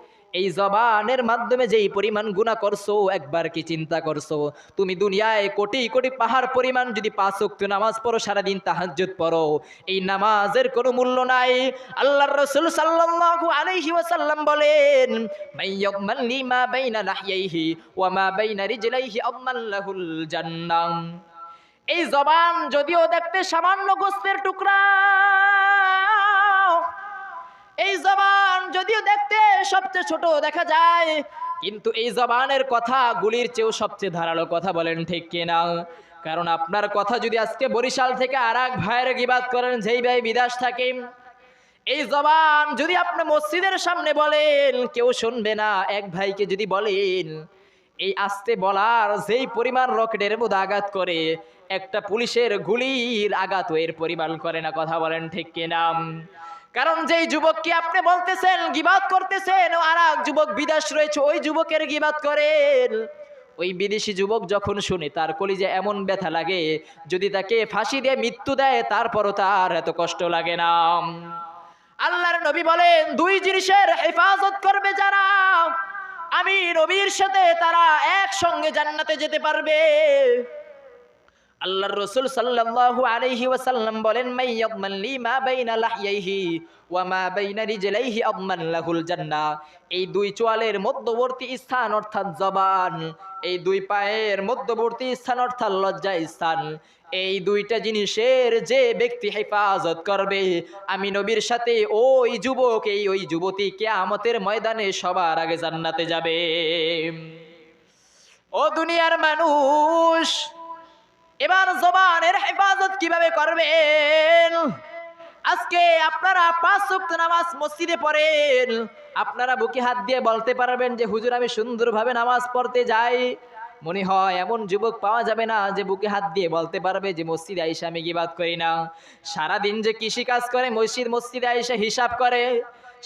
এই জবানের মাধ্যমে যেই পরিমাণ গুনাহ করছো, একবার কি চিন্তা করছো তুমি দুনিয়ায় কোটি কোটি পাহাড় পরিমাণ যদি 5 ওয়াক্ত নামাজ পড়ো, সারাদিন তাহাজ্জুদ পড়ো, এই নামাজের কোনো মূল্য নাই। আল্লাহর রাসূল সাল্লাল্লাহু আলাইহি ওয়াসাল্লাম বলেন, মাইয়াকমান লিমা বাইনা লাহইহি ওয়া মা বাইনা রিজলাইহি আদমান লাহুল জান্নাহ। এই জবান যদিও দেখতে সামান্য গোস্তের টুকরা, এই জবান যদিও দেখতে সবচেয়ে ছোট দেখা যায়, কিন্তু এই জবানের কথা গুলির চেয়েও সবচেয়ে ধারালো কথা, বলেন ঠিক কিনা? কারণ আপনার কথা যদি আজকে বরিশাল থেকে আর এক ভাইয়ের গীবাত করেন, যেই ভাই বিদেশ থাকে, এই জবান যদি আপনি মসজিদের সামনে বলেন, কেউ শুনবে না। এক ভাইকে যদি বলেন, এই আস্তে বলার যেই পরিমাণ রকেটের মধ্যে আঘাত করে, একটা পুলিশের গুলির আঘাত এর পরিমাণ করে না। কথা বলেন ঠিক কিনা? কারণ যেই যুবককে আপনি বলতেছেন, গীবাত করতেছেন, আর এক যুবক বিদেশ রয়েছে, ওই যুবকের গীবাত করেন। ওই বিদেশি যুবক যখন শুনে, তার কলিজে এমন ব্যথা লাগে, যদি তাকে ফাঁসি দিয়ে মৃত্যু দেয় তারপরও তার এত কষ্ট লাগে না। আল্লাহর নবী বলেন, 2 জিনিসের হেফাজত করবে যারা, আমি নবীর সাথে তারা একসঙ্গে জান্নাতে যেতে পারবে। আল্লাহর রাসূল সাল্লাল্লাহু আলাইহি ওয়াসাল্লাম বলেন, মাইয়াকমান লিমা বাইনা লাহইহি ওয়া মা বাইনা রিজলাইহি আদমান লাহুল জান্নাহ। এই 2 চোয়ালের মধ্যবর্তী স্থান অর্থাৎ জবান, এই 2 পায়ের মধ্যবর্তী স্থান অর্থাৎ লজ্জা স্থান, এই 2টা জিনিসের যে ব্যক্তি হেফাজত করবে, আমি নবীর সাথে ওই যুবক, ওই যুবতী কিয়ামতের ময়দানে সবার আগে জান্নাতে যাবে। ও দুনিয়ার মানুষ, এবার জবানের হেফাজত কিভাবে করবেন? আজকে আপনারা 5 ওয়াক্ত নামাজ মসজিদে পড়েন, আপনারা বুকে হাত দিয়ে বলতে পারবেন যে হুজুর আমি সুন্দরভাবে নামাজ পড়তে যাই। মনে হয় এমন যুবক পাওয়া যাবে না যে বুকে হাত দিয়ে বলতে পারবে যে মসজিদে আইসা আমি গীবাত করি না। সারাদিন যে কৃষি কাজ করে, মসজিদে আইসা হিসাব করে,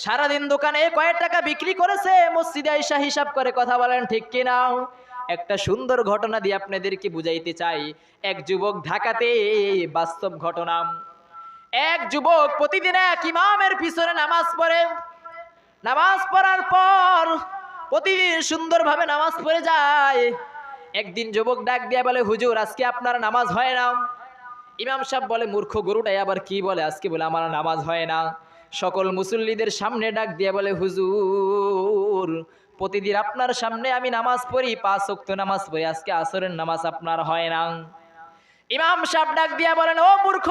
সারাদিন দোকানে কয় টাকা বিক্রি করেছে, মসজিদে আইসা হিসাব করে। কথা বলেন ঠিক কিনা? একটা সুন্দর ঘটনা দিয়ে আপনাদেরকে বুঝাইতে চাই। এক যুবক ঢাকাতে, বাস্তব ঘটনা, এক যুবক প্রতিদিন এক ইমামের পিছনে নামাজ পড়ে, নামাজ পড়ার পর প্রতিদিন সুন্দরভাবে নামাজ পড়ে যায়। একদিন যুবক ডাক দিয়ে বলে, হুজুর আজকে আপনার নামাজ হয় না। ইমাম সাহেব বলে, মূর্খ গরুটাই আবার কি বলে, আজকে বলে আমার নামাজ হয় না। সকল মুসল্লিদের সামনে ডাক দিয়ে বলে, হুজুর প্রতিদিন আপনার সামনে আমি নামাজ পড়ি, 5 ওয়াক্ত নামাজ পড়ি, আজকে আসরের নামাজ আপনার হয় না। ইমাম সাহেব ডাক দিয়া বলেন, ও মূর্খ,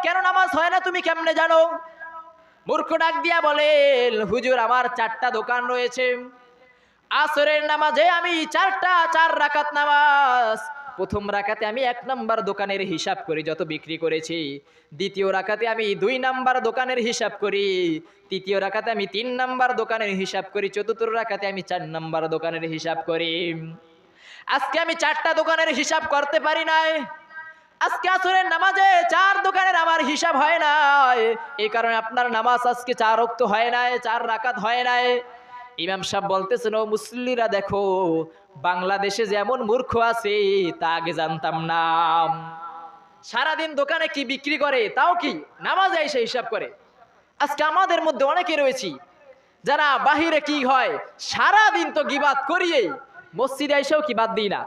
কেন নামাজ হয় না তুমি কেমনে জানো? মূর্খ ডাক দিয়া বলেন, হুজুর আমার 4টা দোকান রয়েছে, আসরের নামাজে আমি 4 রাকাত নামাজ। প্রথম রাকাতে আমি 1 নাম্বার দোকানের হিসাব করি যত বিক্রি করেছি, দ্বিতীয় রাকাতে আমি 2 নাম্বার দোকানের হিসাব করি, তৃতীয় রাকাতে আমি 3 নাম্বার দোকানের হিসাব করি, চতুর্থ রাকাতে আমি 4 নাম্বার দোকানের হিসাব করি। আজকে আমি 4টা দোকানের হিসাব করতে পারি নাই। আজকে আসরের নামাজে 4 দোকানের আমার হিসাব হয় নাই, এই কারণে আপনার নামাজ আজকে 4 ওয়াক্ত হয় নাই, 4 রাকাত হয় নাই। ইমাম সাহেব বলতেছেন, ও মুসল্লিরা দেখো, বাংলাদেশে যেমন মূর্খ আছে তা আগে জানতাম না। সারাদিন দোকানে কি বিক্রি করে তাও কি নামাজে এসে হিসাব করে। আজকে আমাদের মধ্যে অনেকে রয়েছি যারা বাহিরে কি হয় সারাদিন তো গিবাত করিয়েই, মসজিদে এসেও কি বাদ দিই না,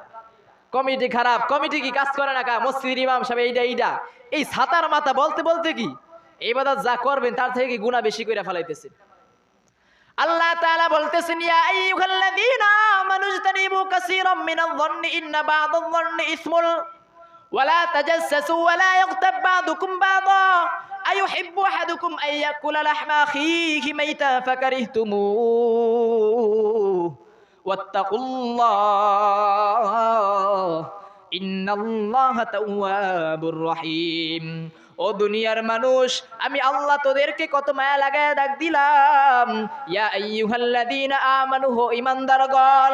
কমিটি খারাপ, কমিটি কি কাজ করে না, মসজিদের ইমাম সাহেব এইটা এই ছাতার মাথা বলতে বলতে কি ইবাদত যা করবেন তার থেকে কি গুনাহ বেশি করে ফেলাইতেছেন। আল্লাহ তাআলা বলতেছেন, ইয়া আইয়ুহাল্লাযীনা আমানু ইজতানিবু কাসীরাম মিনায-যন্নি ইন্না বা'দায-যন্নি ইসমুল ওয়া লা তাজাসসাসু ওয়া লা ইয়াগতাব বা'দুকুম বা'দা আইয়ুহিব্বু আহাদুকুম আন ইয়াকুলা লাহমা আখিহি মাইতান ফাকারিহতুমুহু ওয়াত্তাকুল্লাহ ইন্নাল্লাহা তাওয়াবুর রহিম। ও দুনিয়ার মানুষ, আমি আল্লাহ তোদেরকে কত মায়া লাগায় ডাক দিলাম, ইয়া আইয়ুহাল্লাযীনা আমানু, হো ঈমানদারগণ,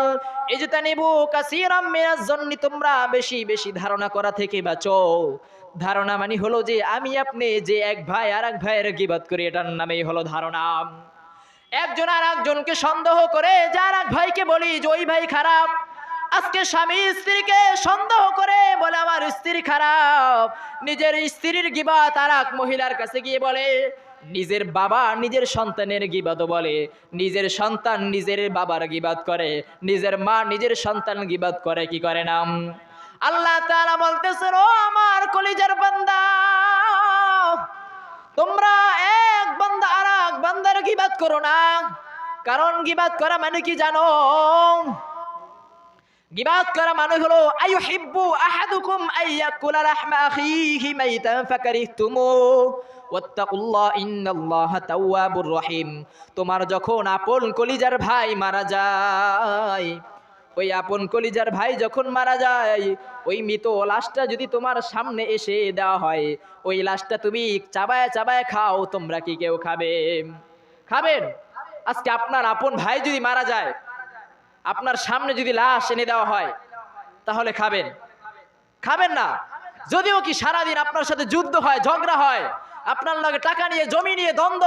ইজতানিবু কাসীরাম মিনাজ-যন্নি, তোমরা বেশি বেশি ধারণা করা থেকে বাঁচো। ধারণা মানে হলো যে আমি আপনি যে এক ভাই আর এক ভাইয়ের গীবত করি, এটার নামেই হলো ধারণা। একজন আর একজনকে সন্দেহ করে যার এক ভাইকে বলি যে ওই ভাই খারাপ। আজকে স্বামী স্ত্রীকে সন্দেহ করে বলে আমার স্ত্রী খারাপ, নিজের স্ত্রীর গীবত আর এক মহিলার কাছে গিয়ে বলে, নিজের বাবা নিজের সন্তানের গীবত বলে, নিজের সন্তান নিজের বাবার গীবত করে, নিজের মা নিজের সন্তান গীবত করে, কি করে না? আল্লাহ তাআলা বলতেছেন, ও আমার কলিজার বান্দা, তোমরা এক বান্দা আর এক বান্দার গীবত করো না। কারণ গীবত করা মানে কি জানো? গীবত করা মানে হলো আইয়ুহিব্বু আহাদুকুম আইয়াকুলা লাহমা আখিহি মাইতান ফাকারিহতুমুহু ওয়াত্তাকুল্লাহ ইন্নাল্লাহা তাওয়াবুর রহিম। তোমার যখন আপন কলিজার ভাই মারা যায়, ওই আপন কলিজার ভাই যখন মারা যায়, ওই মৃত লাশটা যদি তোমার সামনে এসে দেওয়া হয়, ওই লাশটা তুমি চাবায় চাবায় খাও, তোমরা কি কেউ খাবে? খাবেন? আজকে আপনার আপন ভাই যদি মারা যায়, আপনার সামনে যদি লাশ এনে দেওয়া হয়, তাহলে খাবেন? খাবেন না। যদিও কি সারাদিন আপনার সাথে যুদ্ধ হয়, ঝগড়া হয়, আপনার লগে টাকা নিয়ে জমি নিয়ে দ্বন্দ্ব,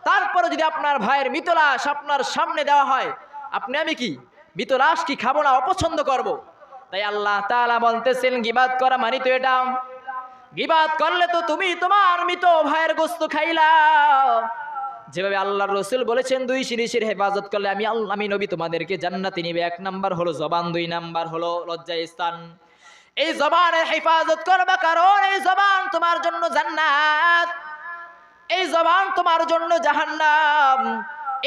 তারপরে যদি আপনার ভাইয়ের মৃত লাশ আপনার সামনে দেওয়া হয়, আপনি আমি কি মৃত লাশ কি খাবো না, অপছন্দ করব? তাই আল্লাহ তাআলা বলতেছেন, গীবত করা মানে তো এটা। গীবত করলে তো তুমি তোমার মৃত ভাইয়ের গোশত খাইলা। যেভাবে আল্লাহর রাসূল বলেছেন, 2 জিনিসের হেফাজত করলে আমি নবী তোমাদেরকে জান্নাতে নিবে। 1 নাম্বার হলো জবান, 2 নাম্বার হলো লজ্জায় স্থান। এই জবানের হেফাজত করবা, কারণ এই জবান তোমার জন্য জান্নাত, এই জবান তোমার জন্য জাহান্নাম।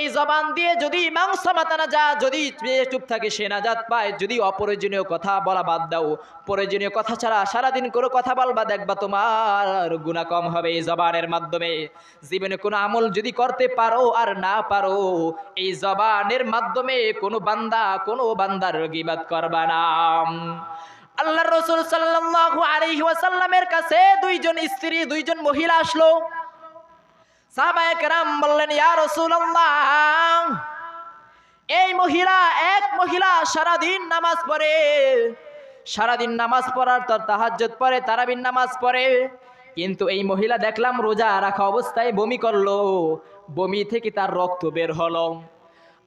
এই জবান দিয়ে যদি মাংস মাতানা যা, যদি চুপ থাকে সে নাজাত পায়। যদি অপ্রয়োজনীয় কথা বলা বাদ দাও, প্রয়োজনীয় কথা ছাড়া সারাদিন কোনো কথা বলবা, দেখবা তোমার গুনাহ কম হবে এই জবানের মাধ্যমে। জীবনে কোনো আমল যদি করতে পারো আর না পারো, এই জবানের মাধ্যমে কোনো বান্দার গীবত করবা না। আল্লাহর রাসূল সাল্লাল্লাহু আলাইহি ওয়াসাল্লামের কাছে 2 জন স্ত্রী, 2 জন মহিলা আসলো। সাহাবায়ে কেরাম বললেন, ইয়া রাসূলুল্লাহ, এই মহিলা, এক মহিলা সারাদিন নামাজ পড়ে, সারাদিন নামাজ পড়ার পর তাহাজ্জুদ পড়ে, তারাবির নামাজ পড়ে, কিন্তু এই মহিলা দেখলাম রোজা রাখা অবস্থায় বমি করলো, বমি থেকে তার রক্ত বের হলো।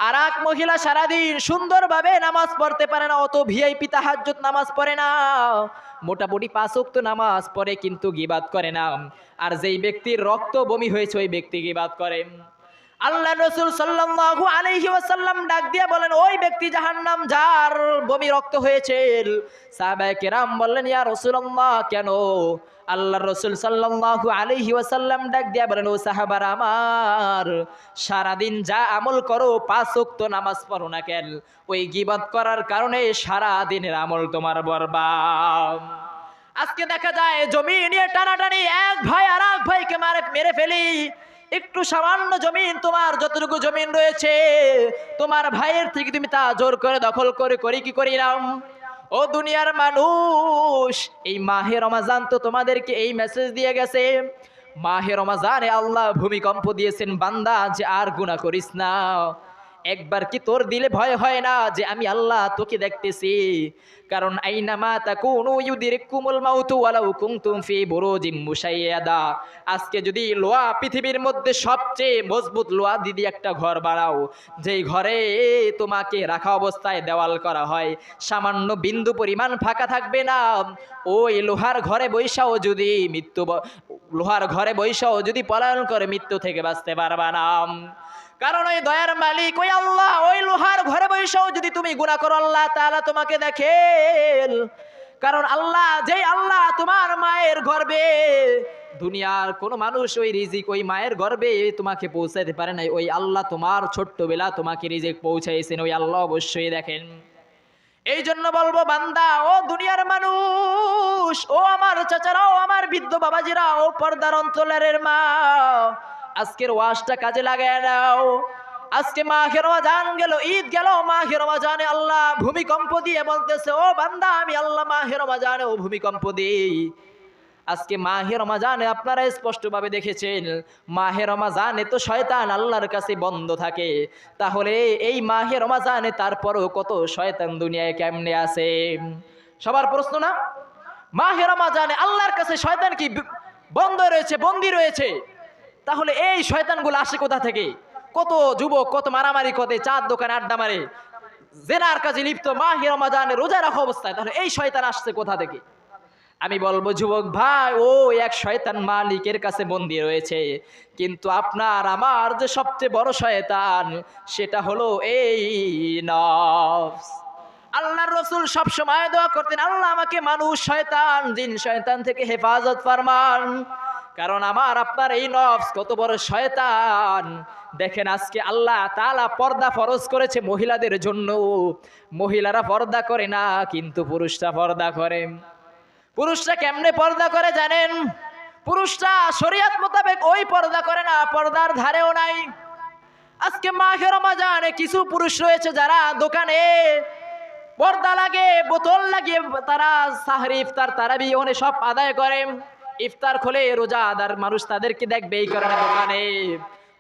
আর এক মহিলা সারাদিন সুন্দরভাবে নামাজ পড়তে পারে না, অত ভিআইপি তাহাজ্জুদ নামাজ পড়ে না, মোটামুটি 5 ওয়াক্ত নামাজ পড়ে, কিন্তু গীবত করে না। আর যেই ব্যক্তির রক্ত বমি হয়েছে ওই ব্যক্তি গীবত করে। আল্লাহ রাসূল সাল্লাল্লাহু আলাইহি ওয়াসাল্লাম ডাক দিয়ে বলেন, ওই ব্যক্তি জাহান্নাম, যার বমি রক্ত হয়েছে। সাহাবায়ে কেরাম বললেন, ইয়া রাসূলুল্লাহ, কেন? আল্লাহর রাসূল সাল্লাল্লাহু আলাইহি ওয়াসাল্লাম ডাক দিয়ে বলেন, ও সাহাবারা আমার, সারাদিন যা আমল করো, 5 ওয়াক্ত নামাজ পড়ো না কেন, ওই গীবত করার কারণে সারা দিনের আমল তোমার বরবাদ। আজকে দেখা যায় জমি নিয়ে টানাটানি, এক ভাই আর এক ভাইকে মেরে ফেলি। একটু সামান্য জমিন, তোমার যতটুকু জমিন রয়েছে, তোমার ভাইয়ের থেকে তুমি তা জোর করে দখল করে কি করিলাম? ও দুনিয়ার মানুষ, এই মাহে রমজান তো তোমাদেরকে এই মেসেজ দিয়ে গেছে। মাহে রমজানে আল্লাহ ভূমিকম্প দিয়েছেন, বান্দা যে আর গুনাহ করিস না। একবার কি তোর দিলে ভয় হয় না যে আমি আল্লাহ তোকে দেখতেছি? কারণ আইনামা তাকুনু ইউদরিকুমুল মাউতু ওয়ালাউ কুনতুম ফি বুরুজিম মুশাইয়াদা। আজকে যদি লোহা পৃথিবীর মধ্যে সবচেয়ে মজবুত লোহা দিদি একটা ঘর বানাও, যেই ঘরে তোমাকে রাখা অবস্থায় দেওয়াল করা হয়, সামান্য বিন্দু পরিমাণ ফাঁকা থাকবে না। ওই লোহার ঘরে বৈশাও যদি লোহার ঘরে বৈশাও যদি পলায়ন করে মৃত্যু থেকে বাঁচতে পারবা না। কারণ ওই দয়ার মালিক ওই আল্লাহ ওই লোহার ঘরে বৈশাও যদি তুমি গুনাহ করো, আল্লাহ তাআলা তোমাকে দেখেন। কারণ আল্লাহ যেই আল্লাহ তোমার মায়ের গর্ভে, দুনিয়ার কোনো মানুষ ওই রিজিক ওই মায়ের গর্ভে তোমাকে পৌঁছাতে পারে নাই, ওই আল্লাহ তোমার ছোট্টবেলা তোমাকে রিজিক পৌঁছাইছেন, ওই আল্লাহ অবশ্যই দেখেন। এই জন্য বলবো বান্দা, ও দুনিয়ার মানুষ, ও আমার চাচারা, ও আমার বৃদ্ধ বাবাজিরা, ও পর্দার অন্তরের মা, আজকের ওয়াজটা কাজে লাগায় নাও। আজকে মাহে রমজান গেল, ঈদ গেল, মাহে রমজানে আল্লাহ ভূমিকম্প দিয়ে বলতেছে, ও বান্দা আমি আল্লাহ মাহে রমজানে ও ভূমিকম্প দিই। আজকে মাহে রমজানে আপনারা স্পষ্টভাবে দেখেছেন, মাহে রমজানে তো শয়তান আল্লাহর কাছে বন্ধ থাকে, তাহলে এই মাহে রমজানে তারপরও কত শয়তান দুনিয়ায় কেমনে আছে? সবার প্রশ্ন না? মাহে রমজানে আল্লাহর কাছে শয়তান কি বন্ধ রয়েছে, বন্দী রয়েছে? তাহলে এই শয়তানগুলো আসে কোথা থেকে? কত যুবক কত মারামারি করে, চার দোকানে আড্ডা মারে, জেনার কাজে লিপ্ত মাহে রমজানে রোজা রাখা অবস্থায়, তাহলে এই শয়তান আসছে কোথা থেকে? আমি বলবো যুবক ভাই, ও এক শয়তান মালিকের কাছে বন্দী রয়েছে, কিন্তু আপনার আমার যে সবচেয়ে বড় শয়তান সেটা হলো এই নফস। আল্লাহর রাসূল সব সময় দোয়া করতেন, আল্লাহ আমাকে মানুষ শয়তান জিন শয়তান থেকে হেফাজত ফরমান। কারণ আমার আপনার এই নফস কত বড় শয়তান। দেখেন আজকে আল্লাহ তাআলা পর্দা ফরজ করেছে মহিলাদের জন্য, মহিলারা পর্দা করে না কিন্তু পুরুষরা পর্দা করে। পুরুষরা কেমনে পর্দা করে জানেন? পুরুষরা শরীয়ত মোতাবেক ওই পর্দা করে না, পর্দার ধারেও নাই। আজকে মাহে রমজানে কিছু পুরুষ রয়েছে যারা দোকানে পর্দা লাগে, বোতল লাগিয়ে তারা সাহরি ইফতার তারাবি ওখানে সব আদায় করে। ইফতার খোলে রোজাদার মানুষ তাদেরকে দেখবে, এই কারণে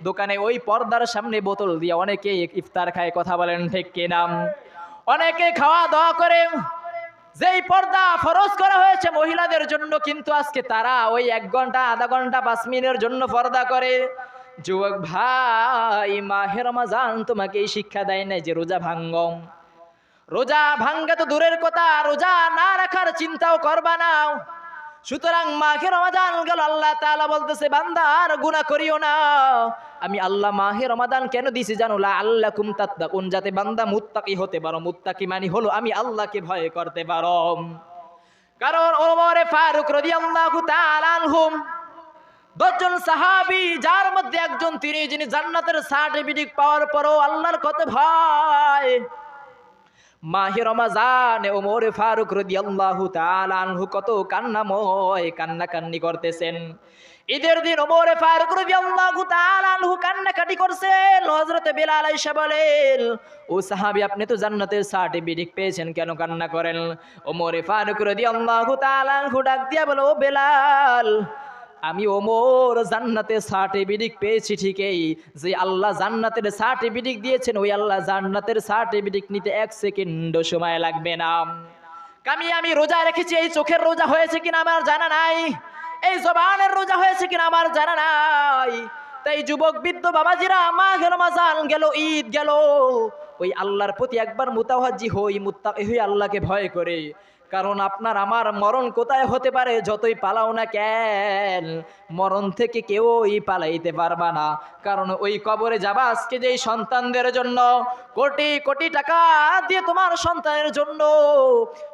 দোকানে ওই পর্দার সামনে বোতল দিয়ে অনেকে ইফতার খায়। কথা বলেন ঠিক কিনা? অনেকে খাওয়া দাওয়া করে। যেই পর্দা ফরজ করা হয়েছে মহিলাদের জন্য, কিন্তু আজকে তারা ওই 1 ঘন্টা আধা ঘন্টা 5 মিনিটের জন্য পর্দা করে। যুবক ভাই, মাহে রমজান তোমাকে এই শিক্ষা দেয় না যে রোজা ভাঙ্গ। রোজা ভাঙ্গা তো দূরের কথা, রোজা না রাখার চিন্তাও করবা না। সুতরাং মাহে রমজান গেল, আল্লাহ তাআলা বলতেছে বান্দা আর গুনাহ করিও না। আমি আল্লাহ মাহে রমাদান কেন দিছি জানো? লাআল্লাকুম তাত্তাকুন, যাতে বান্দা মুত্তাকি হতে পারো। মুত্তাকি মানে হলো আমি আল্লাহকে ভয় করতে পারো। কারণ ওমর ফারুক রাদিয়াল্লাহু তাআলা আনহুম 10 জন সাহাবী, যার মধ্যে একজন তিনি যিনি জান্নাতের সার্টিফিকেট পাওয়ার পরও আল্লাহর কত ভয়। মাহে রমজানে ওমর ফারুক রাদিয়াল্লাহু তাআলা আনহু কত কান্নাকান্নি করতেছেন। ঈদের দিন ওমর ফারুক রাদিয়াল্লাহু তাআলা আনহু কান্নাকাটি করছেন। হযরত বেলাল আয়েশা বলেন, ও সাহাবী আপনি তো জান্নাতের সার্টিফিকেট পেয়েছেন, কেন কান্না করেন? ওমর ফারুক রাদিয়াল্লাহু তাআলা আনহু ডাক দিয়া বলে, ও বেলাল, আমি ওমর জান্নাতের সার্টিফিকেট পেয়েছি ঠিকই, যে আল্লাহ জান্নাতের সার্টিফিকেট দিয়েছেন ওই আল্লাহ জান্নাতের সার্টিফিকেট নিতে 1 সেকেন্ডও সময় লাগবে না। আমি রোজা রেখেছি, এই চোখের রোজা হয়েছে কিনা আমার জানা নাই, এই জবানের রোজা হয়েছে কিনা আমার জানা নাই। তাই যুবক বৃদ্ধ বাবাজিরা, মাহে রমজান গেল, ঈদ গেল, ওই আল্লাহর প্রতি একবার মুতাওয়াজ্জি হই, মুত্তাকি হই, আল্লাহকে ভয় করে। কারণ আপনার আমার মরণ কোথায় হতে পারে, যতই পালাও না কেন মরণ থেকে কেউই পালাইতে পারবা না। কারণ ওই কবরে যাবা আজকে যেই সন্তানদের জন্য কোটি কোটি টাকা দিয়ে তোমার সন্তানের জন্য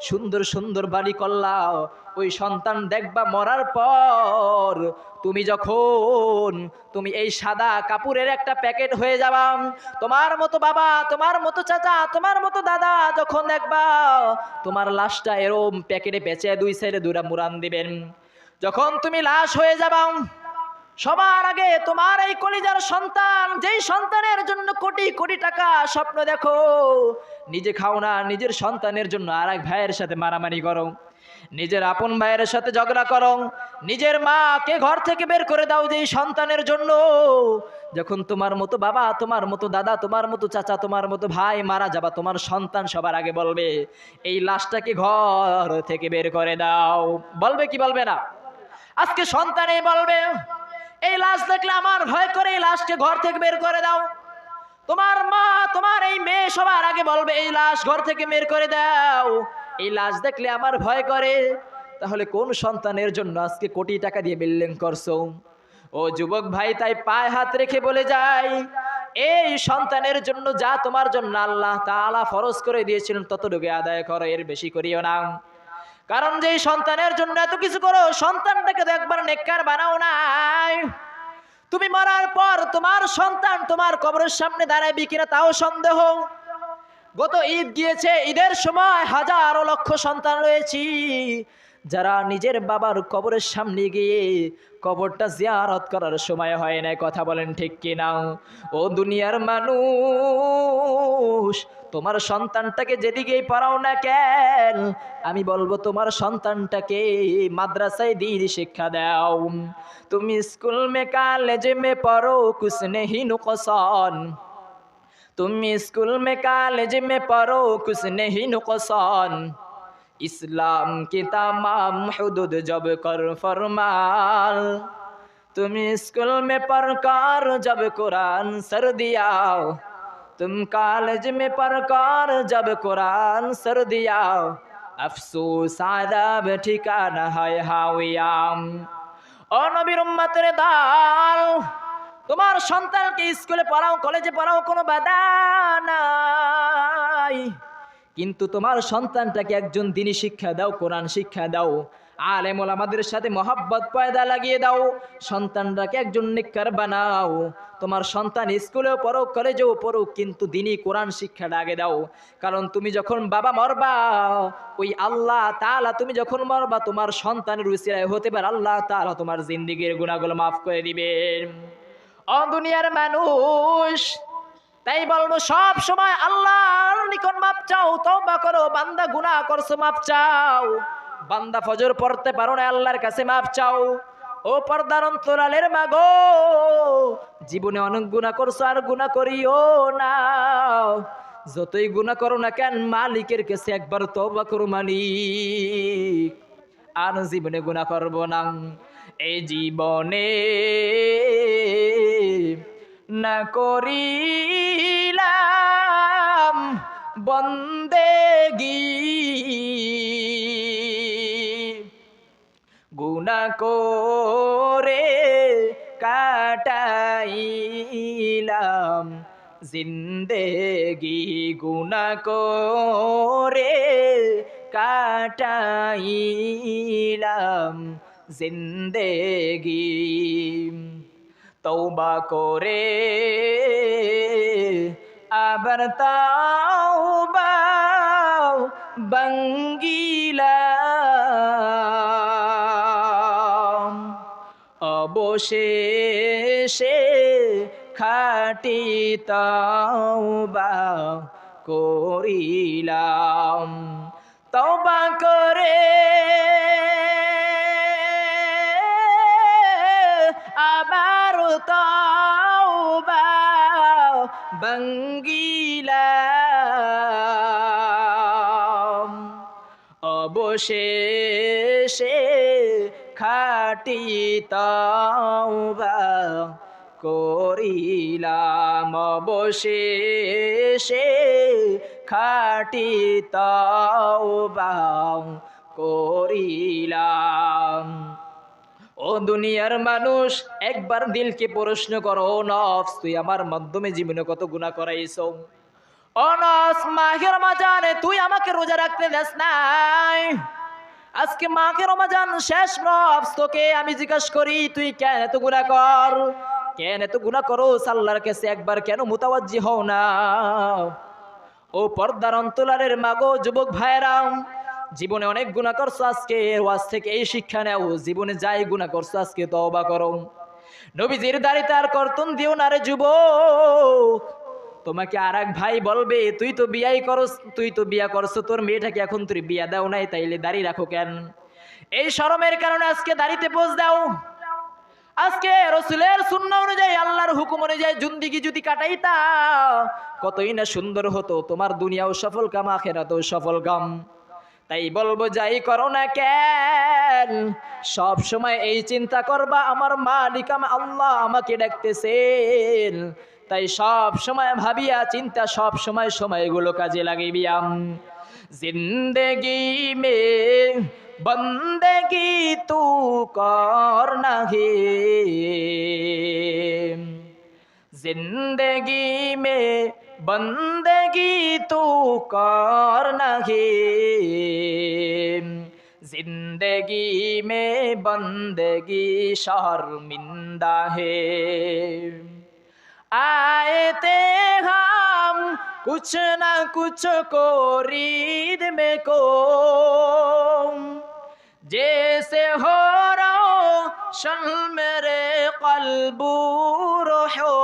সুন্দর সুন্দর বাড়ি করলাও, ওই সন্তান দেখবা মরার পর তুমি এই সাদা কাপড়ের একটা প্যাকেট হয়ে যাবা। তোমার মতো বাবা, তোমার মতো চাচা, তোমার মতো দাদা যখন দেখবা তোমার লাশটা এরম প্যাকেটে বেঁচে 2 সাইডে 2টা মুরান দিবেন। যখন তুমি লাশ হয়ে যাবা, সবার আগে তোমার এই কলিজার সন্তান, যেই সন্তানের জন্য কোটি কোটি টাকা স্বপ্ন দেখো, নিজে খাও না, নিজের সন্তানের জন্য আরেক ভাইয়ের সাথে মারামারি করো, নিজের আপন ভাইয়ের সাথে ঝগড়া করো, নিজের মাকে ঘর থেকে বের করে দাও যেই সন্তানের জন্য, যখন তোমার মতো বাবা, তোমার মতো দাদা, তোমার মতো চাচা, তোমার মতো ভাই মারা যাবা, তোমার সন্তান সবার আগে বলবে এই লাশটাকে ঘর থেকে বের করে দাও। বলবে কি বলবে না? আজকে সন্তানই বলবে এই লাশ দেখলে আমার ভয় করে, এই লাশকে ঘর থেকে বের করে দাও। তোমার মা, তোমার এই মেয়ে সবার আগে বলবে এই লাশ ঘর থেকে বের করে দাও, এই লাশ দেখলে আমার ভয় করে। তাহলে কোন সন্তানের জন্য আজকে কোটি টাকা দিয়ে বিল্ডিং করছো? ও যুবক ভাই, তাই পায়ে হাত রেখে বলে যাই, এই সন্তানের জন্য যা তোমার জন্য আল্লাহ তাআলা ফরজ করে দিয়েছিলেন ততটুকু আদায় করো, এর বেশি করিও না। কারণ যে সন্তানের জন্য এত কিছু করো, সন্তানটাকে তো একবার নেককার বানাও নাই। তুমি মরার পর তোমার সন্তান তোমার কবরের সামনে দাঁড়াবে কিনা তাও সন্দেহ। গত ঈদ গিয়েছে, ঈদের সময় হাজারো লক্ষ সন্তান রয়েছে যারা নিজের বাবার কবরের সামনে গিয়ে কবরটা জিয়ারত করার সময় হয় না। কথা বলেন ঠিক কিনা? ও দুনিয়ার মানুষ, তোমার সন্তানটাকে যেদিকেই পড়াও না কেন, আমি বলবো তোমার সন্তানটাকে মাদ্রাসায় দ্বীন শিক্ষা দাও। তুমি স্কুল মে কলেজ মে পড়ো কুছ নেহি নুকসান, তুমি স্কুল মে কলেজ মে পড়ো কুছ নেহি নুকসান, इस्लाम की तमाम हुदूद जब कर फरमाल, तुम स्कूल में पढ़कर जब कुरान सर दिया, तुम कॉलेज में पढ़कर जब कुरान सर दिया, अफसोस आदाब ठिकाना है हावियाम। ओ नबीर उम्मतेर दाल, তোমার সন্তানকে স্কুলে পড়াও, কলেজে পড়াও, কোনো বাধা নাই, কিন্তু তোমার সন্তানটাকে একজন দ্বীনি শিক্ষা দাও, কোরআন শিক্ষা দাও, আলেম ওলামাদের সাথে মহব্বত পয়দা লাগিয়ে দাও, সন্তানটাকে একজন নেককার বানাও। তোমার সন্তান স্কুলেও পড়ুক, কলেজেও পড়ুক, কিন্তু দ্বীনি কোরআন শিক্ষাটা আগে দাও। কারণ তুমি যখন বাবা মরবা, ওই আল্লাহ তাআলা তুমি যখন মরবা, তোমার সন্তানের উসিলায় হতে পারে আল্লাহ তাআলা তোমার জিন্দেগীর গুনাহগুলো মাফ করে দিবেন। ও দুনিয়ার মানুষ, তাই বলবো সব সময় আল্লাহর নিকট মাপ চাও, তওবা করো। বান্দা গুনাহ করছো, মাপ চাও। বান্দা ফজর পড়তে পারো না, আল্লাহর কাছে মাপ চাও। ও পর্দার অন্তরালের মা গো, জীবনে অনেক গুনাহ করছো, আর গুনাহ করিও না। যতই গুনাহ করো না কেন, মালিকের কাছে একবার তওবা করো, মালিক আর জীবনে গুনাহ করব না। এই জীবনে না করিলাম বন্দেগি, গুনাহ করে কাটাইলাম জিন্দেগি, গুনাহ করে কাটাইলাম জিন্দেগি। তওবা করে আবার তাওবা ভাঙ্গিলাম, অবশেষে খাঁটি তাওবা করিলাম। তওবা করে আবার তাওবা ভাঙ্গিলাম, অবশেষে খাঁটি তাওবা করিলাম, অবশেষে খাঁটি তাওবা করিলাম। ও দুনিয়ার মানুষ, একবার দিলকে প্রশ্ন করো, নফস তুই আমার মাধ্যমে জীবনে কত গুনাহ করাইছো? ও নফস, মাহে রমজানে তুই আমাকে রোজা রাখতে দেস নাই, আজকে মাহে রমজান শেষ, নফস তোকে আমি জিজ্ঞাসা করি তুই কেন এত গুনাহ কর, কেন এত গুনাহ করো? আল্লাহর কাছে একবার কেন মুতাওয়াজ্জি হও না? ও পর্দার অন্তরালের মাগো যুবক ভাইরা, জীবনে অনেক গুনাহ করছো, আজকে ওয়াজ থেকে এই শিক্ষা নাও, জীবনে যাই গুনাহ করছো আজকে তওবা করো। নবীজির দাড়িতে আর কর্তন দিও না রে যুবক। তোমাকে আর এক ভাই বলবে তুই তো বিয়া করছো, তোর মেয়েটাকে এখন তুই বিয়া দাও নাই, তাইলে দাড়ি রাখো কেন? এই শরমের কারণে আজকে দাড়িতে পোজ দাও। আজকে রাসূলের সুন্নাহ অনুযায়ী আল্লাহর হুকুম অনুযায়ী জিন্দেগি যদি কাটাইতা কতই না সুন্দর হতো, তোমার দুনিয়াও সফল কাম আখিরাতেও সফল কাম। তাই বলবো যাই করো না কেন সব সময় এই চিন্তা করবা আমার মালিক আল্লাহ আমাকে ডাকতেছেন। তাই সব সময় ভাবিয়া চিন্তা সব সময় সময়গুলো কাজে লাগাইবিয়াম। জিন্দেগি মে বন্দেগি তু কর না হে, जिंदगी में बंदगी तू करना है, जिंदगी में बंदगी शर्मिंदा है। आए थे हम कुछ ना कुछ को रीद में को, जैसे हो रोशन मेरे कल्बू रोहो।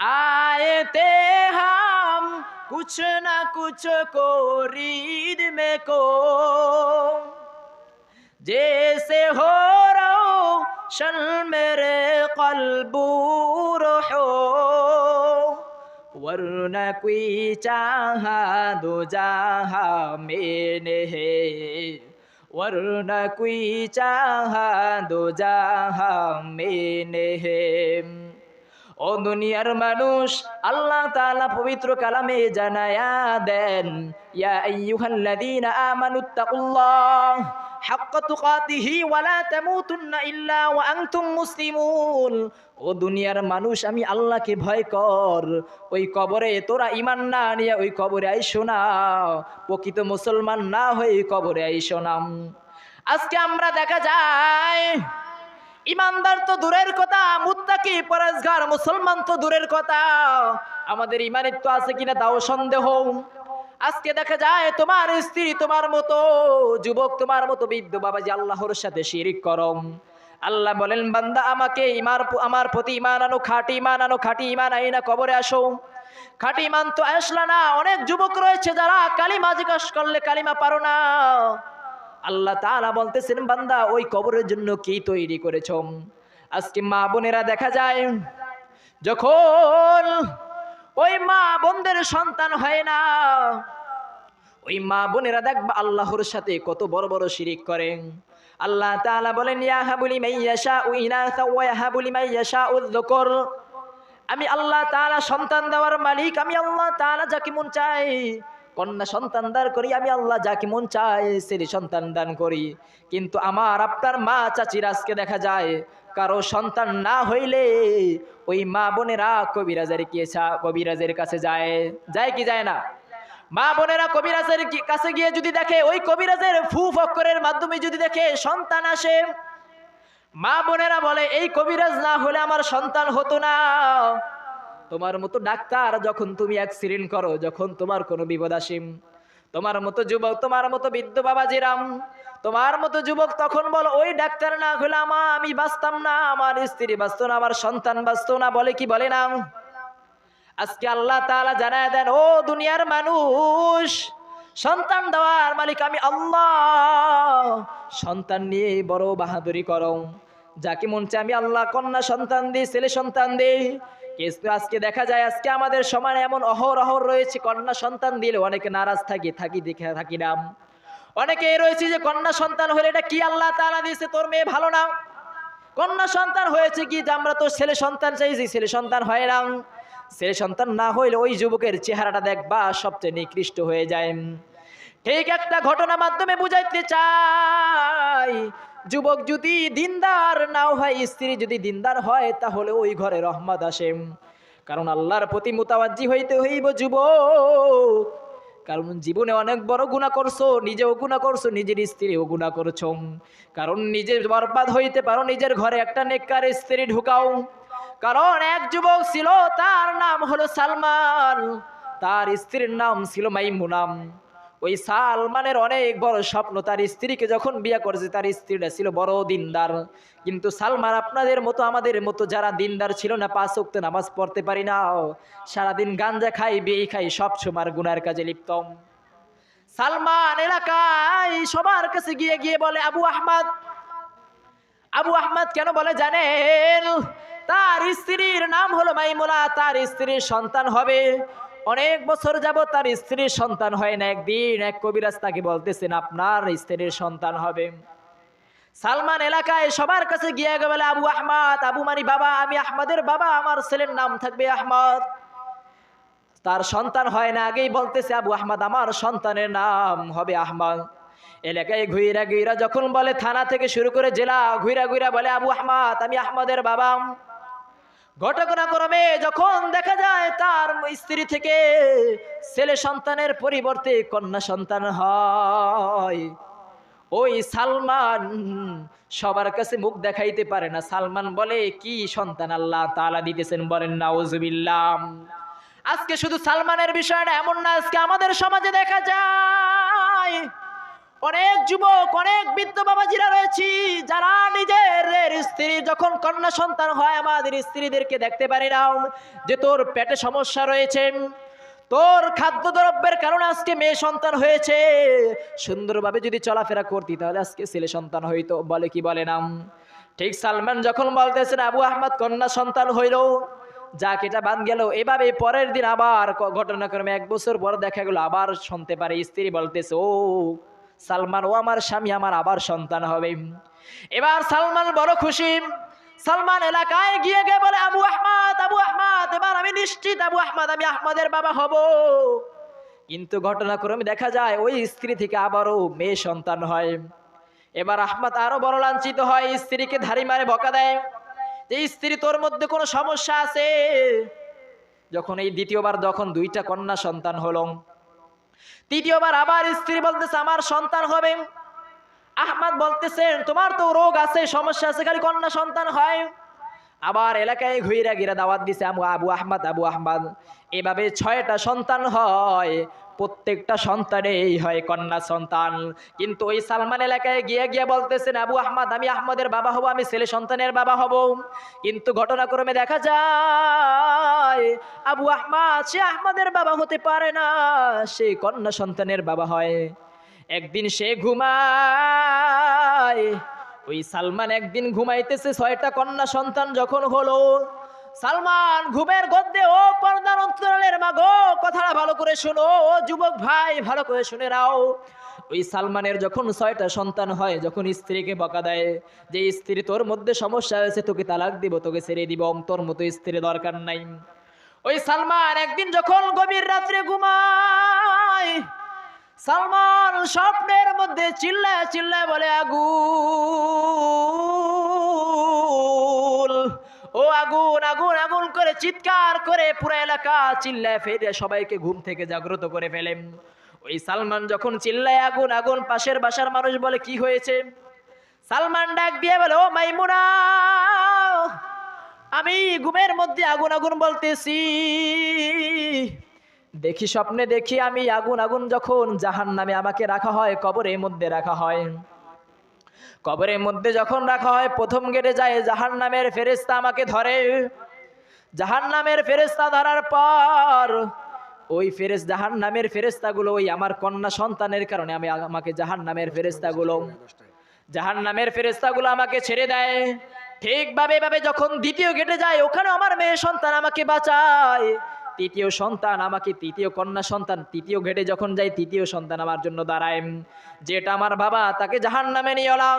आए थे हम कुछ ना कुछ को रीद में को, जैसे हो रोशन मेरे कल्बू रोहो। वरना कोई चाहा दो जहा मैंने है, वरना कोई चाहा दो जहा मैंने है। ও দুনিয়ার মানুষ, আল্লাহ তাআলা পবিত্র কালামে জানায়া দেন, ইয়া আইয়ুহাল্লাযীনা আমানুত্তাকুল্লাহ হাক্কা তুকাতিহি ওয়া লা তামুতুন্না ইল্লা ওয়া আনতুম মুসলিমুন। ও দুনিয়ার মানুষ, আমি আল্লাহকে ভয় কর। ওই কবরে তোরা ঈমান না নিয়ে ওই কবরে আইসো না, প্রকৃত মুসলমান না হয়ে কবরে আইসো না। আজকে আমরা দেখা যায় ইমানদার তো দূরের কথা, মুত্তাকি পরেজগার মুসলমান তো দূরের কথা, আমাদের ইমানের তো আছে কিনা তাও সন্দেহ। আজকে দেখা যায় তোমার স্ত্রী তোমার মতো, যুবক তোমার মতো বৃদ্ধ বাবাজি আল্লাহর সাথে শিরিক করো। আল্লাহ বলেন বান্দা আমাকে আমার প্রতি ঈমান আনো, খাঁটি ঈমান আনো, খাঁটি ঈমান আইনা কবরে আসো। খাঁটি ঈমান তো আসলা না। অনেক যুবক রয়েছে যারা কালিমা জিজ্ঞাসা করলে কালিমা পারো না। আল্লাহ তাআলা বলতেছেন বান্দা ওই কবরের জন্য কি তৈরি করেছ। আজকে মা বোনেরা দেখা যায় যখন ওই মা বোনদের সন্তান হয় না, ওই মা বোনেরা দেখবা আল্লাহর সাথে কত বড় বড় শিরিক করেন। আল্লাহ তাআলা বলেন ইয়াহাবু লিমান ইয়াশাউ ইনাসা ওয়া ইয়াহাবু লিমান ইয়াশাউ যুকুর। আমি আল্লাহ তাআলা সন্তান দেওয়ার মালিক, আমি আল্লাহ তাআলা যাকে মন চাই কন্যা সন্তান দান করি, আমি আল্লাহ যাকে মন চাই ছেলে সন্তান দান করি। কিন্তু আমার আপনার মা চাচির আজকে দেখা যায় কারো সন্তান না হইলে ওই মা বোনেরা কবিরাজের কাছে যায় কি যায় না? মা বোনেরা কবিরাজের কাছে গিয়ে যদি দেখে ওই কবিরাজের ফু ফক্করের মাধ্যমে যদি দেখে সন্তান আসে, মা বোনেরা বলে এই কবিরাজ না হলে আমার সন্তান হতো না। তোমার মতো ডাক্তার যখন তুমি অ্যাক্সিডেন্ট করো, যখন তোমার কোনো বিপদ আসে, তোমার মতো যুবক, তোমার মতো বৃদ্ধ বাবাজিরাম, তোমার মতো যুবক তখন বলো ওই ডাক্তার না হলে আমি বাঁচতাম না, আমার স্ত্রী বাঁচতো না, আমার সন্তান বাঁচতো না, বলে কি বলে না? আজকে আল্লাহ তাআলা জানায় দেন ও দুনিয়ার মানুষ, সন্তান দেওয়ার মালিক আমি আল্লাহ। সন্তান নিয়ে বড় বাহাদুরি করো, যাকে মন চায় আমি আল্লাহ কন্যা সন্তান দিই, ছেলে সন্তান দিই। কিন্তু আজকে দেখা যায় আজকে আমাদের সমাজে এমন অহরহ রয়েছে কন্যা সন্তান দিলে অনেকে নারাজ থাকি না। অনেকে রয়েছে যে কন্যা সন্তান হলে এটা কি আল্লাহ তাআলা দিয়েছে, তোর মেয়ে ভালো না। কন্যা সন্তান হয়েছে কি যে আমরা তো ছেলে সন্তান চাইছি, ছেলে সন্তান হয় না। ছেলে সন্তান না হইলে ওই যুবকের চেহারাটা দেখবা সবচেয়ে নিকৃষ্ট হয়ে যায়। ঠিক একটা ঘটনার মাধ্যমে বুঝাইতে চাই, যুবক যদি দিনদার নাও হয়, স্ত্রী যদি দিনদার হয়, তাহলে ওই ঘরে রহমত আসে। কারণ আল্লাহর প্রতি মুতাওয়াজ্জি হইতে হইব যুবক। কারণ জীবনে অনেক বড় গুনাহ করছো, নিজেও গুনাহ করছো, নিজের স্ত্রীও গুনাহ করছো। কারণ নিজে বরবাদ হইতে পারো, নিজের ঘরে একটা নেককার স্ত্রী ঢুকাও। কারণ এক যুবক ছিল, তার নাম হলো সালমান, তার স্ত্রীর নাম ছিল মাইমুনা। ওই সালমানের অনেক বড় স্বপ্ন, তার স্ত্রীকে যখন বিয়ে করেছে তার স্ত্রীটা ছিল বড় দিনদার। কিন্তু সালমান আপনাদের মতো আমাদের মতো যারা দিনদার ছিল না, 5 ওয়াক্ত নামাজ পড়তে পারি না, সারাদিন গাঞ্জা খাই, বিয়ে খাই, সব সময় গুনার কাজে লিপ্ত। সালমান এলাকায় সবার কাছে গিয়ে বলে আবু আহমদ, আবু আহমদ কেন বলে জানেন? তার স্ত্রীর নাম হলো মাইমুনা, তার স্ত্রীর সন্তান হবে। অনেক বছর যাবত তার স্ত্রীর সন্তান হয় না। একদিন এক কবিরাজ তাকে বলতেছেন আপনার স্ত্রীর সন্তান হবে। সালমান এলাকায় সবার কাছে গিয়ে বলে আবু আহমদ, আবু মানি বাবা, আমি আহমদের বাবা, আমার ছেলের নাম থাকবে আহমদ। তার সন্তান হয় না, আগেই বলতেছে আবু আহমদ আমার সন্তানের নাম হবে আহমদ। এলাকায় ঘুইরা ঘুইরা যখন বলে, থানা থেকে শুরু করে জেলা ঘুইরা ঘুইরা বলে আবু আহমদ আমি আহমদের বাবা। ঘটনাক্রমে যখন দেখা যায় তার স্ত্রী থেকে ছেলে সন্তানের পরিবর্তে কন্যা সন্তান হয়, ওই সালমান সবার কাছে মুখ দেখাইতে পারে না। সালমান বলে কি সন্তান আল্লাহ তাআলা দিতেছেন, বলেন নাউজুবিল্লাহ। আজকে শুধু সালমানের বিষয়টা এমন না, আজকে আমাদের সমাজে দেখা যায় অনেক যুবক, অনেক বৃদ্ধ বাবাজিরা রয়েছে যারা নিজের স্ত্রী যখন কন্যা সন্তান হয়, আমাদের স্ত্রীদেরকে দেখতে পারি না যে তোর পেটে সমস্যা রয়েছে, তোর খাদ্যদ্রব্যের কারণে আজকে মেয়ে সন্তান হয়েছে, সুন্দরভাবে যদি চলাফেরা করতি তাহলে আজকে ছেলে সন্তান হইতো। বলে কি বলে না? ঠিক সালমান যখন বলতেছেন আবু আহমদ কন্যা সন্তান হইল, যা কেটা বাদ গেল। এভাবে পরের দিন আবার ঘটনাক্রমে 1 বছর পর দেখা গেল আবার শুনতে পারে স্ত্রী বলতেছে ও সালমান, ও আমার স্বামী, আমার আবার সন্তান হবে। এবার সালমান বড় খুশি। সালমান এলাকায় গিয়ে বলে আবু আহমদ, আবু আহমদ, এবার আমি নিশ্চিত আবু আহমদ, আমি আহমদের বাবা হব। কিন্তু ঘটনাক্রমে দেখা যায় ওই স্ত্রী থেকে আবারও মেয়ে সন্তান হয়। এবার আহমদ আরো বড় লাঞ্ছিত হয়, স্ত্রীকে ধারি মারে বকা দেয় যে স্ত্রী তোর মধ্যে কোনো সমস্যা আছে। যখন এই দ্বিতীয়বার যখন 2টা কন্যা সন্তান হলো, তৃতীয়বার আবার স্ত্রী বলতেছে আমার সন্তান হবে। আহমদ বলতেছেন তোমার তো রোগ আছে, সমস্যা আছে, খালি কন্যা সন্তান হয়। আবার এলাকায় ঘুইরা গিরা দাওয়াত দিছে আবু আহমদ, আবু আহমদ। এভাবে 6টা সন্তান হয়, প্রত্যেকটা সন্তানেই হয় কন্যা সন্তান। কিন্তু ওই সালমান এলাকায় গিয়ে বলতেছেন আবু আহমদ আমি আহমদের বাবা হব, আমি ছেলে সন্তানের বাবা হব। কিন্তু ঘটনাক্রমে দেখা যায় আবু আহমদ সে আহমদের বাবা হতে পারে না, সে কন্যা সন্তানের বাবা হয়। একদিন সে ঘুমায়, ওই সালমান একদিন ঘুমাইতেছে, 6টা কন্যা সন্তান যখন হলো, সালমান ঘুমের গদ্যে ও পর্দার অন্তরালের মা গো কথাটা ভালো করে শোনো, ও যুবক ভাই ভালো করে শুনে নাও। ওই সালমানের যখন 6টা সন্তান হয়, যখন স্ত্রীকে বকা দেয় যে স্ত্রী তোর মধ্যে সমস্যা হয়েছে, তোকে তালাক দিব, তোকে ছেড়ে দিব, তোর মতো স্ত্রী দরকার নাই। ওই সালমান একদিন যখন গভীর রাত্রে ঘুমায়, সালমান স্বপ্নের মধ্যে চিল্লায় চিল্লায় বলে আগুন, ও আগুন, আগুন, আগুন করে চিৎকার করে পুরো এলাকা চিল্লায় ফেলে সবাইকে ঘুম থেকে জাগ্রত করে ফেলেন। ওই সালমান যখন চিল্লায় আগুন, আগুন, পাশের বাসার মানুষ বলে কি হয়েছে? সালমান ডাক দিয়ে বলে ও মাইমুনা, আমি ঘুমের মধ্যে আগুন আগুন বলতেছি, দেখি স্বপ্নে দেখি আমি আগুন আগুন, যখন জাহান্নামে আমাকে রাখা হয়, কবরের মধ্যে রাখা হয়, কবরের মধ্যে যখন রাখা হয় প্রথম গেটে যায় জাহান্নামের ফেরেশতা আমাকে ধরে। জাহান্নামের ফেরেশতা ধরার পর ওই জাহান্নামের ফেরেশতাগুলো ওই আমার কন্যা সন্তানের কারণে আমাকে জাহান্নামের ফেরেশতাগুলো আমাকে ছেড়ে দেয়। ঠিকভাবে এভাবে যখন দ্বিতীয় গেটে যায়, ওখানে আমার মেয়ে সন্তান আমাকে বাঁচায়। তৃতীয় সন্তান আমাকে, তৃতীয় কন্যা সন্তান তৃতীয় ঘেটে যখন যাই, তৃতীয় সন্তান আমার জন্য দাঁড়ায়, যেটা আমার বাবা, তাকে জাহান্নামে নিয়ে এলাম।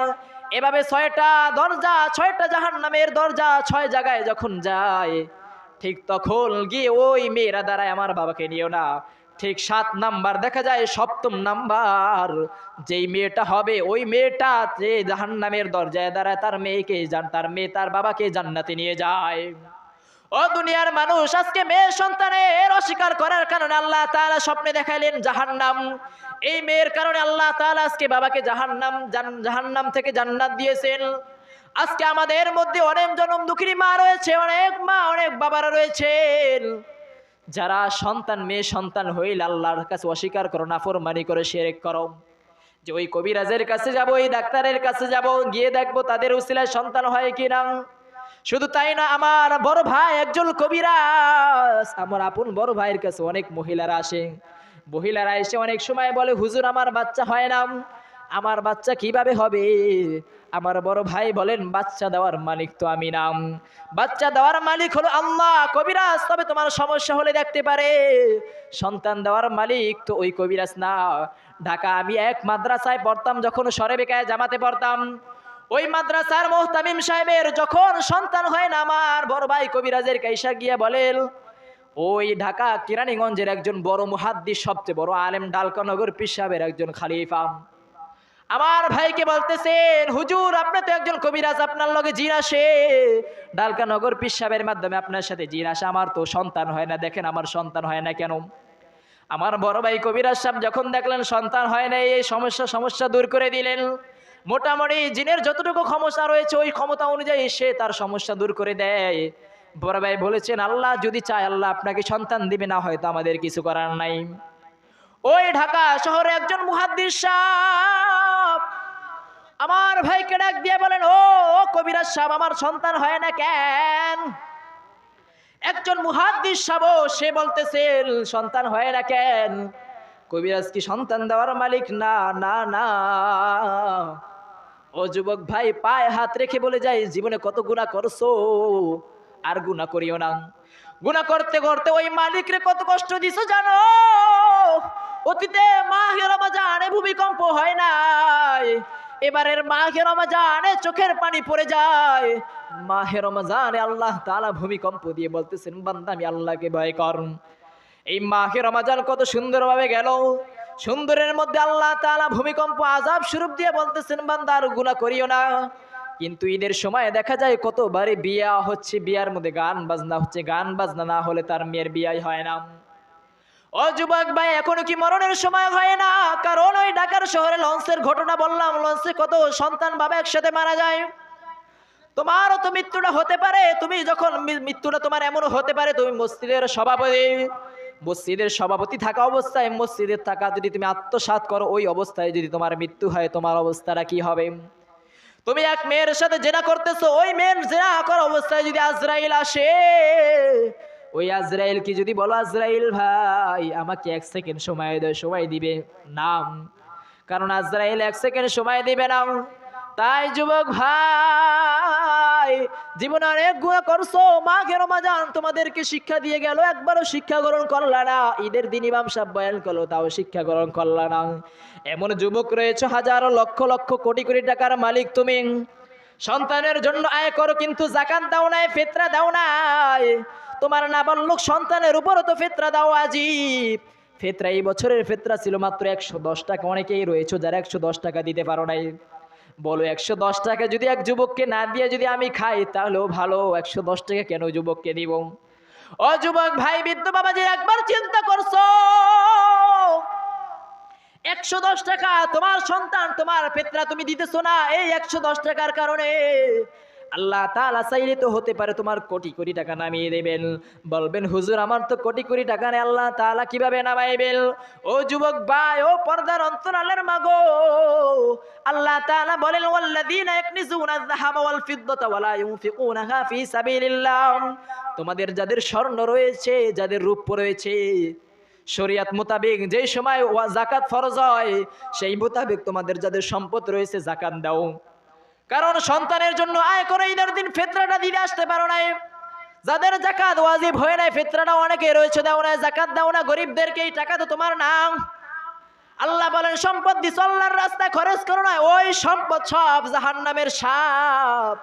এভাবে 6টা দরজা, 6টা জাহান্নামের দরজা 6 জায়গায় যখন যায়, ঠিক তখন গিয়ে ওই মেয়েরা দাঁড়ায় আমার বাবাকে নিয়েও না। ঠিক 7 নাম্বার দেখা যায়, 7ম নাম্বার যেই মেয়েটা হবে, ওই মেয়েটা যে জাহান্নামের দরজায় দাঁড়ায়, তার তার বাবাকে জান্নাতে নিয়ে যায়। ও দুনিয়ার মানুষ, আজকে মেয়ে সন্তানের অস্বীকার করার কারণে আল্লাহ তাআলা স্বপ্নে দেখাইলেন জাহান্নাম। এই মেয়ের কারণে আল্লাহ তাআলা আজকে বাবাকে জাহান্নাম থেকে জান্নাত দিয়েছেন। আজকে আমাদের মধ্যে অনেক জনম দুঃখিনী মা রয়েছে, অনেক মা, অনেক বাবারা রয়েছেন যারা মেয়ে সন্তান হইলে আল্লাহর কাছে অস্বীকার করো, নাফরমানি করে শিরক করো, যে ওই কবিরাজের কাছে যাব, ওই ডাক্তারের কাছে যাব, গিয়ে দেখবো তাদের উসিলায় সন্তান হয় কিনা। শুধু তাই না, আমার বড় ভাই একজন কবিরাজ, আমার আপন বড় ভাইয়ের কাছে অনেক মহিলারা আসে। মহিলারা এসে অনেক সময় বলে হুজুর আমার বাচ্চা হয় না, আমার বাচ্চা কিভাবে হবে? আমার বড় ভাই বলেন, বাচ্চা দেওয়ার মালিক তো আমি না, বাচ্চা দেওয়ার মালিক হলো আল্লাহ। কবিরাজ তবে তোমার সমস্যা হলে দেখতে পারে, সন্তান দেওয়ার মালিক তো ওই কবিরাজ না। ঢাকা আমি এক মাদ্রাসায় পড়তাম, যখন সরেবেকায় জামাতে পড়তাম, ওই মাদ্রাসার মোহতামিম সাহেবের যখন সন্তান হয় না, আমার বড় ভাই কবিরাজের কাইসা গিয়া বলেন, ওই ঢাকা কেরানীগঞ্জের একজন বড় মুহাদ্দিস, সবচেয়ে বড় আলেম, ডালকানগর পীর সাহেবের একজন খলিফা, আমার ভাইকে বলতেছেন, হুজুর আপনি তো একজন কবিরাজ, আপনার লগে জিন আসে, ডালকানগর পীর সাহেবের মাধ্যমে আপনার সাথে জিন আসে, আমার তো সন্তান হয় না, দেখেন আমার সন্তান হয় না কেন? আমার বড় ভাই কবিরাজ সাহেব যখন দেখলেন সন্তান হয় না, এই সমস্যা দূর করে দিলেন। মোটামুটি জিনের যতটুকু ক্ষমতা রয়েছে ওই ক্ষমতা অনুযায়ী সে তার সমস্যা দূর করে দেয়। বড় ভাই বলেছেন, আল্লাহ যদি চায় আল্লাহ আপনাকে সন্তান দিবে, না হয়তো আমাদের কিছু করার নাই। ওই ঢাকা শহরে একজন মুহাদ্দিস সাহেব আমার ভাইকে ডাক দিয়ে বলেন, ও কবিরাজ সাহেব আমার সন্তান হয় না কেন? একজন মুহাদ্দিস সাহেব সে বলতেছেন, সন্তান হয় না কেন? কবিরাজ কি সন্তান দেওয়ার মালিক? না না না। ও যুবক ভাই, পায়ে হাত রেখে বলে যায়, জীবনে কত গুনাহ করছো, আর গুনাহ করিও না। গুনাহ করতে করতে ওই মালিকরে কত কষ্ট দিছো জানো? অতীতে মাহে রমজানে ভূমিকম্প হয় নাই, এবারের মাহে রমজানে চোখের পানি পড়ে যায়। মাহে রমজানে আল্লাহ তাআলা ভূমিকম্প দিয়ে বলতেছেন, বান্দা আমি আল্লাহকে ভয় কর। এই মাহে রমজান কত সুন্দরভাবে গেল, সুন্দরের মধ্যে আল্লাহ তাআলা ভূমিকম্প আযাব স্বরূপ দিয়ে বলতেছেন, বান্দা আর গুনাহ করিও না। কিন্তু ঈদের সময় দেখা যায় কতবারই বিয়া হচ্ছে, বিয়ার মধ্যে গান বাজনা হচ্ছে, গান বাজনা না হলে তার মেয়ের বিয়াই হয় না। ও যুবক ভাই, এখনো কি মরণের সময় হয় না? কারণ ওই ঢাকার শহরে লঞ্চের ঘটনা বললাম, লঞ্চে কত সন্তান বাবা একসাথে মারা যায়। তোমারও তো মৃত্যুটা হতে পারে, তুমি যখন মৃত্যুটা তোমার এমন হতে পারে, তুমি মসজিদের সভাপতি থাকা অবস্থায়, মসজিদের থাকা যদি তুমি আত্মসাৎ করো, ওই অবস্থায় যদি তোমার মৃত্যু হয়, তোমার অবস্থাটা কি হবে? তুমি এক মেয়ের সাথে জেনা করতেছো, ওই মেয়ের জেনা করা অবস্থায় যদি আজরাইল আসে, ওই আজরাইল কি যদি বলো, আজরাইল ভাই আমাকে 1 সেকেন্ড সময় দেয়, সময় দিবে না, কারণ আজরাইল 1 সেকেন্ড সময় দিবে না। তাই যুবক ভাই, জীবনে অনেক গুনাহ করছো, মাঘে রমজান তোমাদেরকে শিক্ষা দিয়ে গেল, একবারও শিক্ষা গ্রহণ করলা না। ঈদের দিন ইমাম সাহেব বয়ান করলো, তাও শিক্ষা গ্রহণ করলা না। এমন যুবক রয়েছে, হাজারো লক্ষ লক্ষ কোটি কোটি টাকার মালিক তুমি, সন্তানের জন্য আয় করো কিন্তু যাকাত দাও নাই, ফিতরা দাও নাই। তোমার নাবালক সন্তানের উপরও তো ফিতরা দাও আজীব। ফিতরা এই বছরের ফিতরা ছিল মাত্র 110 টাকা। অনেকেই রয়েছে যারা 110 টাকা দিতে পারো নাই। বলো 110 টাকা যদি এক যুবককে না দিয়ে যদি আমি খাই তাহলেও ভালো, 110 টাকা কেন যুবককে দিব? ও যুবক ভাই, বৃদ্ধ বাবাজি, একবার চিন্তা করছো 110 টাকা তোমার সন্তান, তোমার ফিতরা তুমি দিতেছো না, এই 110 টাকার কারণে আল্লাহ তাআলা চাইলে তো হতে পারে তোমার কোটি কোটি টাকা নামিয়ে দেবেন। বলবেন হুজুর আমার তো কোটি কোটি টাকা নেই, আল্লাহ তাআলা কিভাবে নামাইবেন? ও যুবক ভাই, ও পর্দার অন্তরালের মাগো, আল্লাহ তাআলা বলেন, ওয়াল্লাযীনা ইয়াকনিজুনা আয-যাহাবা ওয়াল ফিদ্দাতা ওয়ালা ইউনফিকুনাহা ফী সাবিলিল্লাহ। তোমাদের যাদের স্বর্ণ রয়েছে, যাদের রূপ রয়েছে, শরিয়াত মোতাবেক যেই সময় যাকাত ফরজ হয়, সেই মোতাবেক তোমাদের যাদের সম্পদ রয়েছে যাকাত দাও। কারণ সন্তানের জন্য আয় করে ঈদের দিন ফিতরাটা দিতে আসতে পারো নাই, যাদের যাকাত ওয়াজিব হয় নাই, ফিতরাটা অনেকে রয়েছে দাও না, যাকাত দাও না, গরিবদেরকে এই টাকা তো তোমার নাম। আল্লাহ বলেন, সম্পদ দিছো আল্লাহর রাস্তায় খরচ করো না, ওই সম্পদ সব জাহান্নামের সাপ,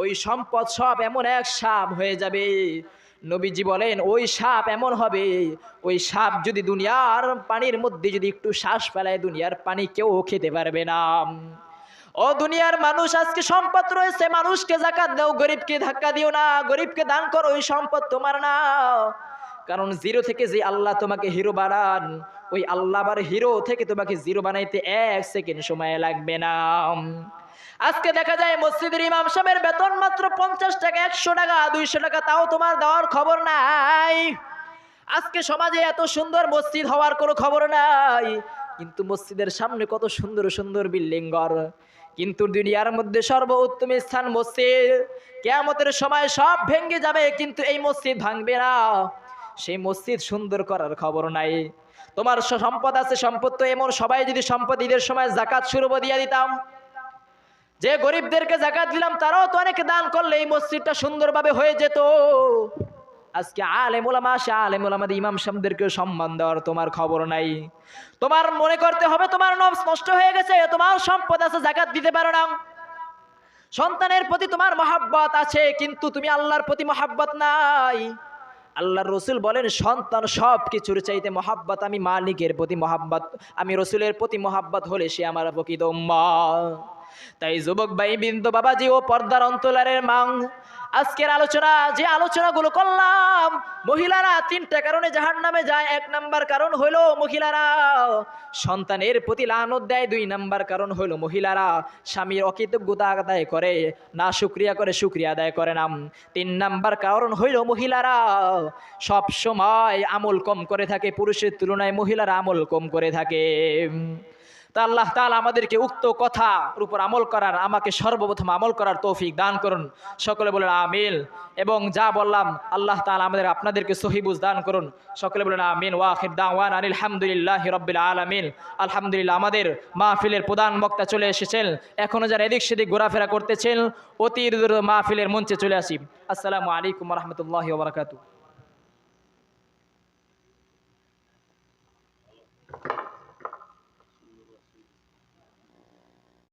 ওই সম্পদ সব এমন এক সাপ হয়ে যাবে। নবীজি বলেন, ওই সাপ এমন হবে, ওই সাপ যদি দুনিয়ার পানির মধ্যে যদি একটু শ্বাস ফেলায়, দুনিয়ার পানি কেউ খেতে পারবে না। ও দুনিয়ার মানুষ, আজকে সম্পদ রয়েছে, মানুষকে যাকাত দাও, গরিবকে ধাক্কা দিও না, গরিবকে দান করো, ওই সম্পদ তোমার না। কারণ জিরো থেকে যে আল্লাহ তোমাকে হিরো বানান, ওই আল্লাহ আবার হিরো থেকে তোমাকে জিরো বানাইতে 1 সেকেন্ড সময় লাগবে না। আজকে দেখা যায় মসজিদের ইমাম সাহেবের বেতন মাত্র 50 টাকা, 100 টাকা, 200 টাকা, তাও তোমার দেওয়ার খবর নাই। আজকে সমাজে এত সুন্দর মসজিদ হওয়ার কোনো খবর নাই, কিন্তু মসজিদের সামনে কত সুন্দর সুন্দর বিল্ডিং ঘর, কিন্তু দুনিয়ার মধ্যে সর্বোত্তম স্থান মসজিদ। কিয়ামতের সময় সব ভেঙে যাবে কিন্তু এই মসজিদ ভাঙবে না। সেই মসজিদ সুন্দর করার খবর নাই। তোমার সম্পদ আছে, সম্পদ তো এমন, সবাই যদি সম্পদ ঈদের সময় জাকাত শুরু দিয়ে দিতাম, যে গরিবদেরকে জাকাত দিলাম তারাও তো অনেকে দান করলে এই মসজিদটা সুন্দরভাবে হয়ে যেত। আজকে আলেম ওলামা আসে, আলেম ওলামাদের ইমাম সাহেবদেরকেও সম্মান দেওয়ার তোমার খবর নাই। তোমার মনে করতে হবে তোমার নফস নষ্ট হয়ে গেছে, তোমার সম্পদ আছে, জাকাত দিতে পারো না। সন্তানের প্রতি তোমার মহাব্বত আছে, কিন্তু তুমি আল্লাহর প্রতি মহাব্বত নাই। আল্লাহর রসুল বলেন সন্তান সব কিছুর চাইতে মহাব্বত আমি মালিকের প্রতি মহাব্বত, আমি রসুলের প্রতি মহাব্বত হলে সে আমার প্রকৃত উম্মত। তাই যুবক ভাই বিন্দু বাবাজি ও পর্দার অন্তরালের মা, আজকের আলোচনা যে আলোচনাগুলো করলাম, মহিলারা 3টা কারণে জাহান্নামে যায়। 1 নাম্বার কারণ হলো মহিলারা সন্তানের প্রতি লানত দেয়। 2 নাম্বার কারণ হলো মহিলারা স্বামীর অকৃতজ্ঞতা আদায় করে না, শুকরিয়া করে, শুকরিয়া আদায় করে না। 3 নাম্বার কারণ হইল মহিলারা সব সময় আমল কম করে থাকে, পুরুষের তুলনায় মহিলারা আমল কম করে থাকে। তা আল্লাহ তাআলা আমাদেরকে উক্ত কথার উপর আমল করার, আমাকে সর্বপ্রথম আমল করার তৌফিক দান করুন। সকলে বলেন আমিন। এবং যা বললাম আল্লাহ তাআলা আমাদের আপনাদেরকে সহি বুঝ দান করুন। সকলে বলেন আমিন। ওয়া আখির দাওয়ানা আলহামদুলিল্লাহি রাব্বিল আলামিন। আলহামদুলিল্লাহ। আমাদের মাহফিলের প্রধান বক্তা চলে এসেছেন, এখনো যারা এদিক সেদিক ঘোরাফেরা করতেছেন অতি দ্রুত মাহফিলের মঞ্চে চলে আসি। আসসালামু আলাইকুম ওয়া রাহমাতুল্লাহি ওয়া বারাকাতুহু।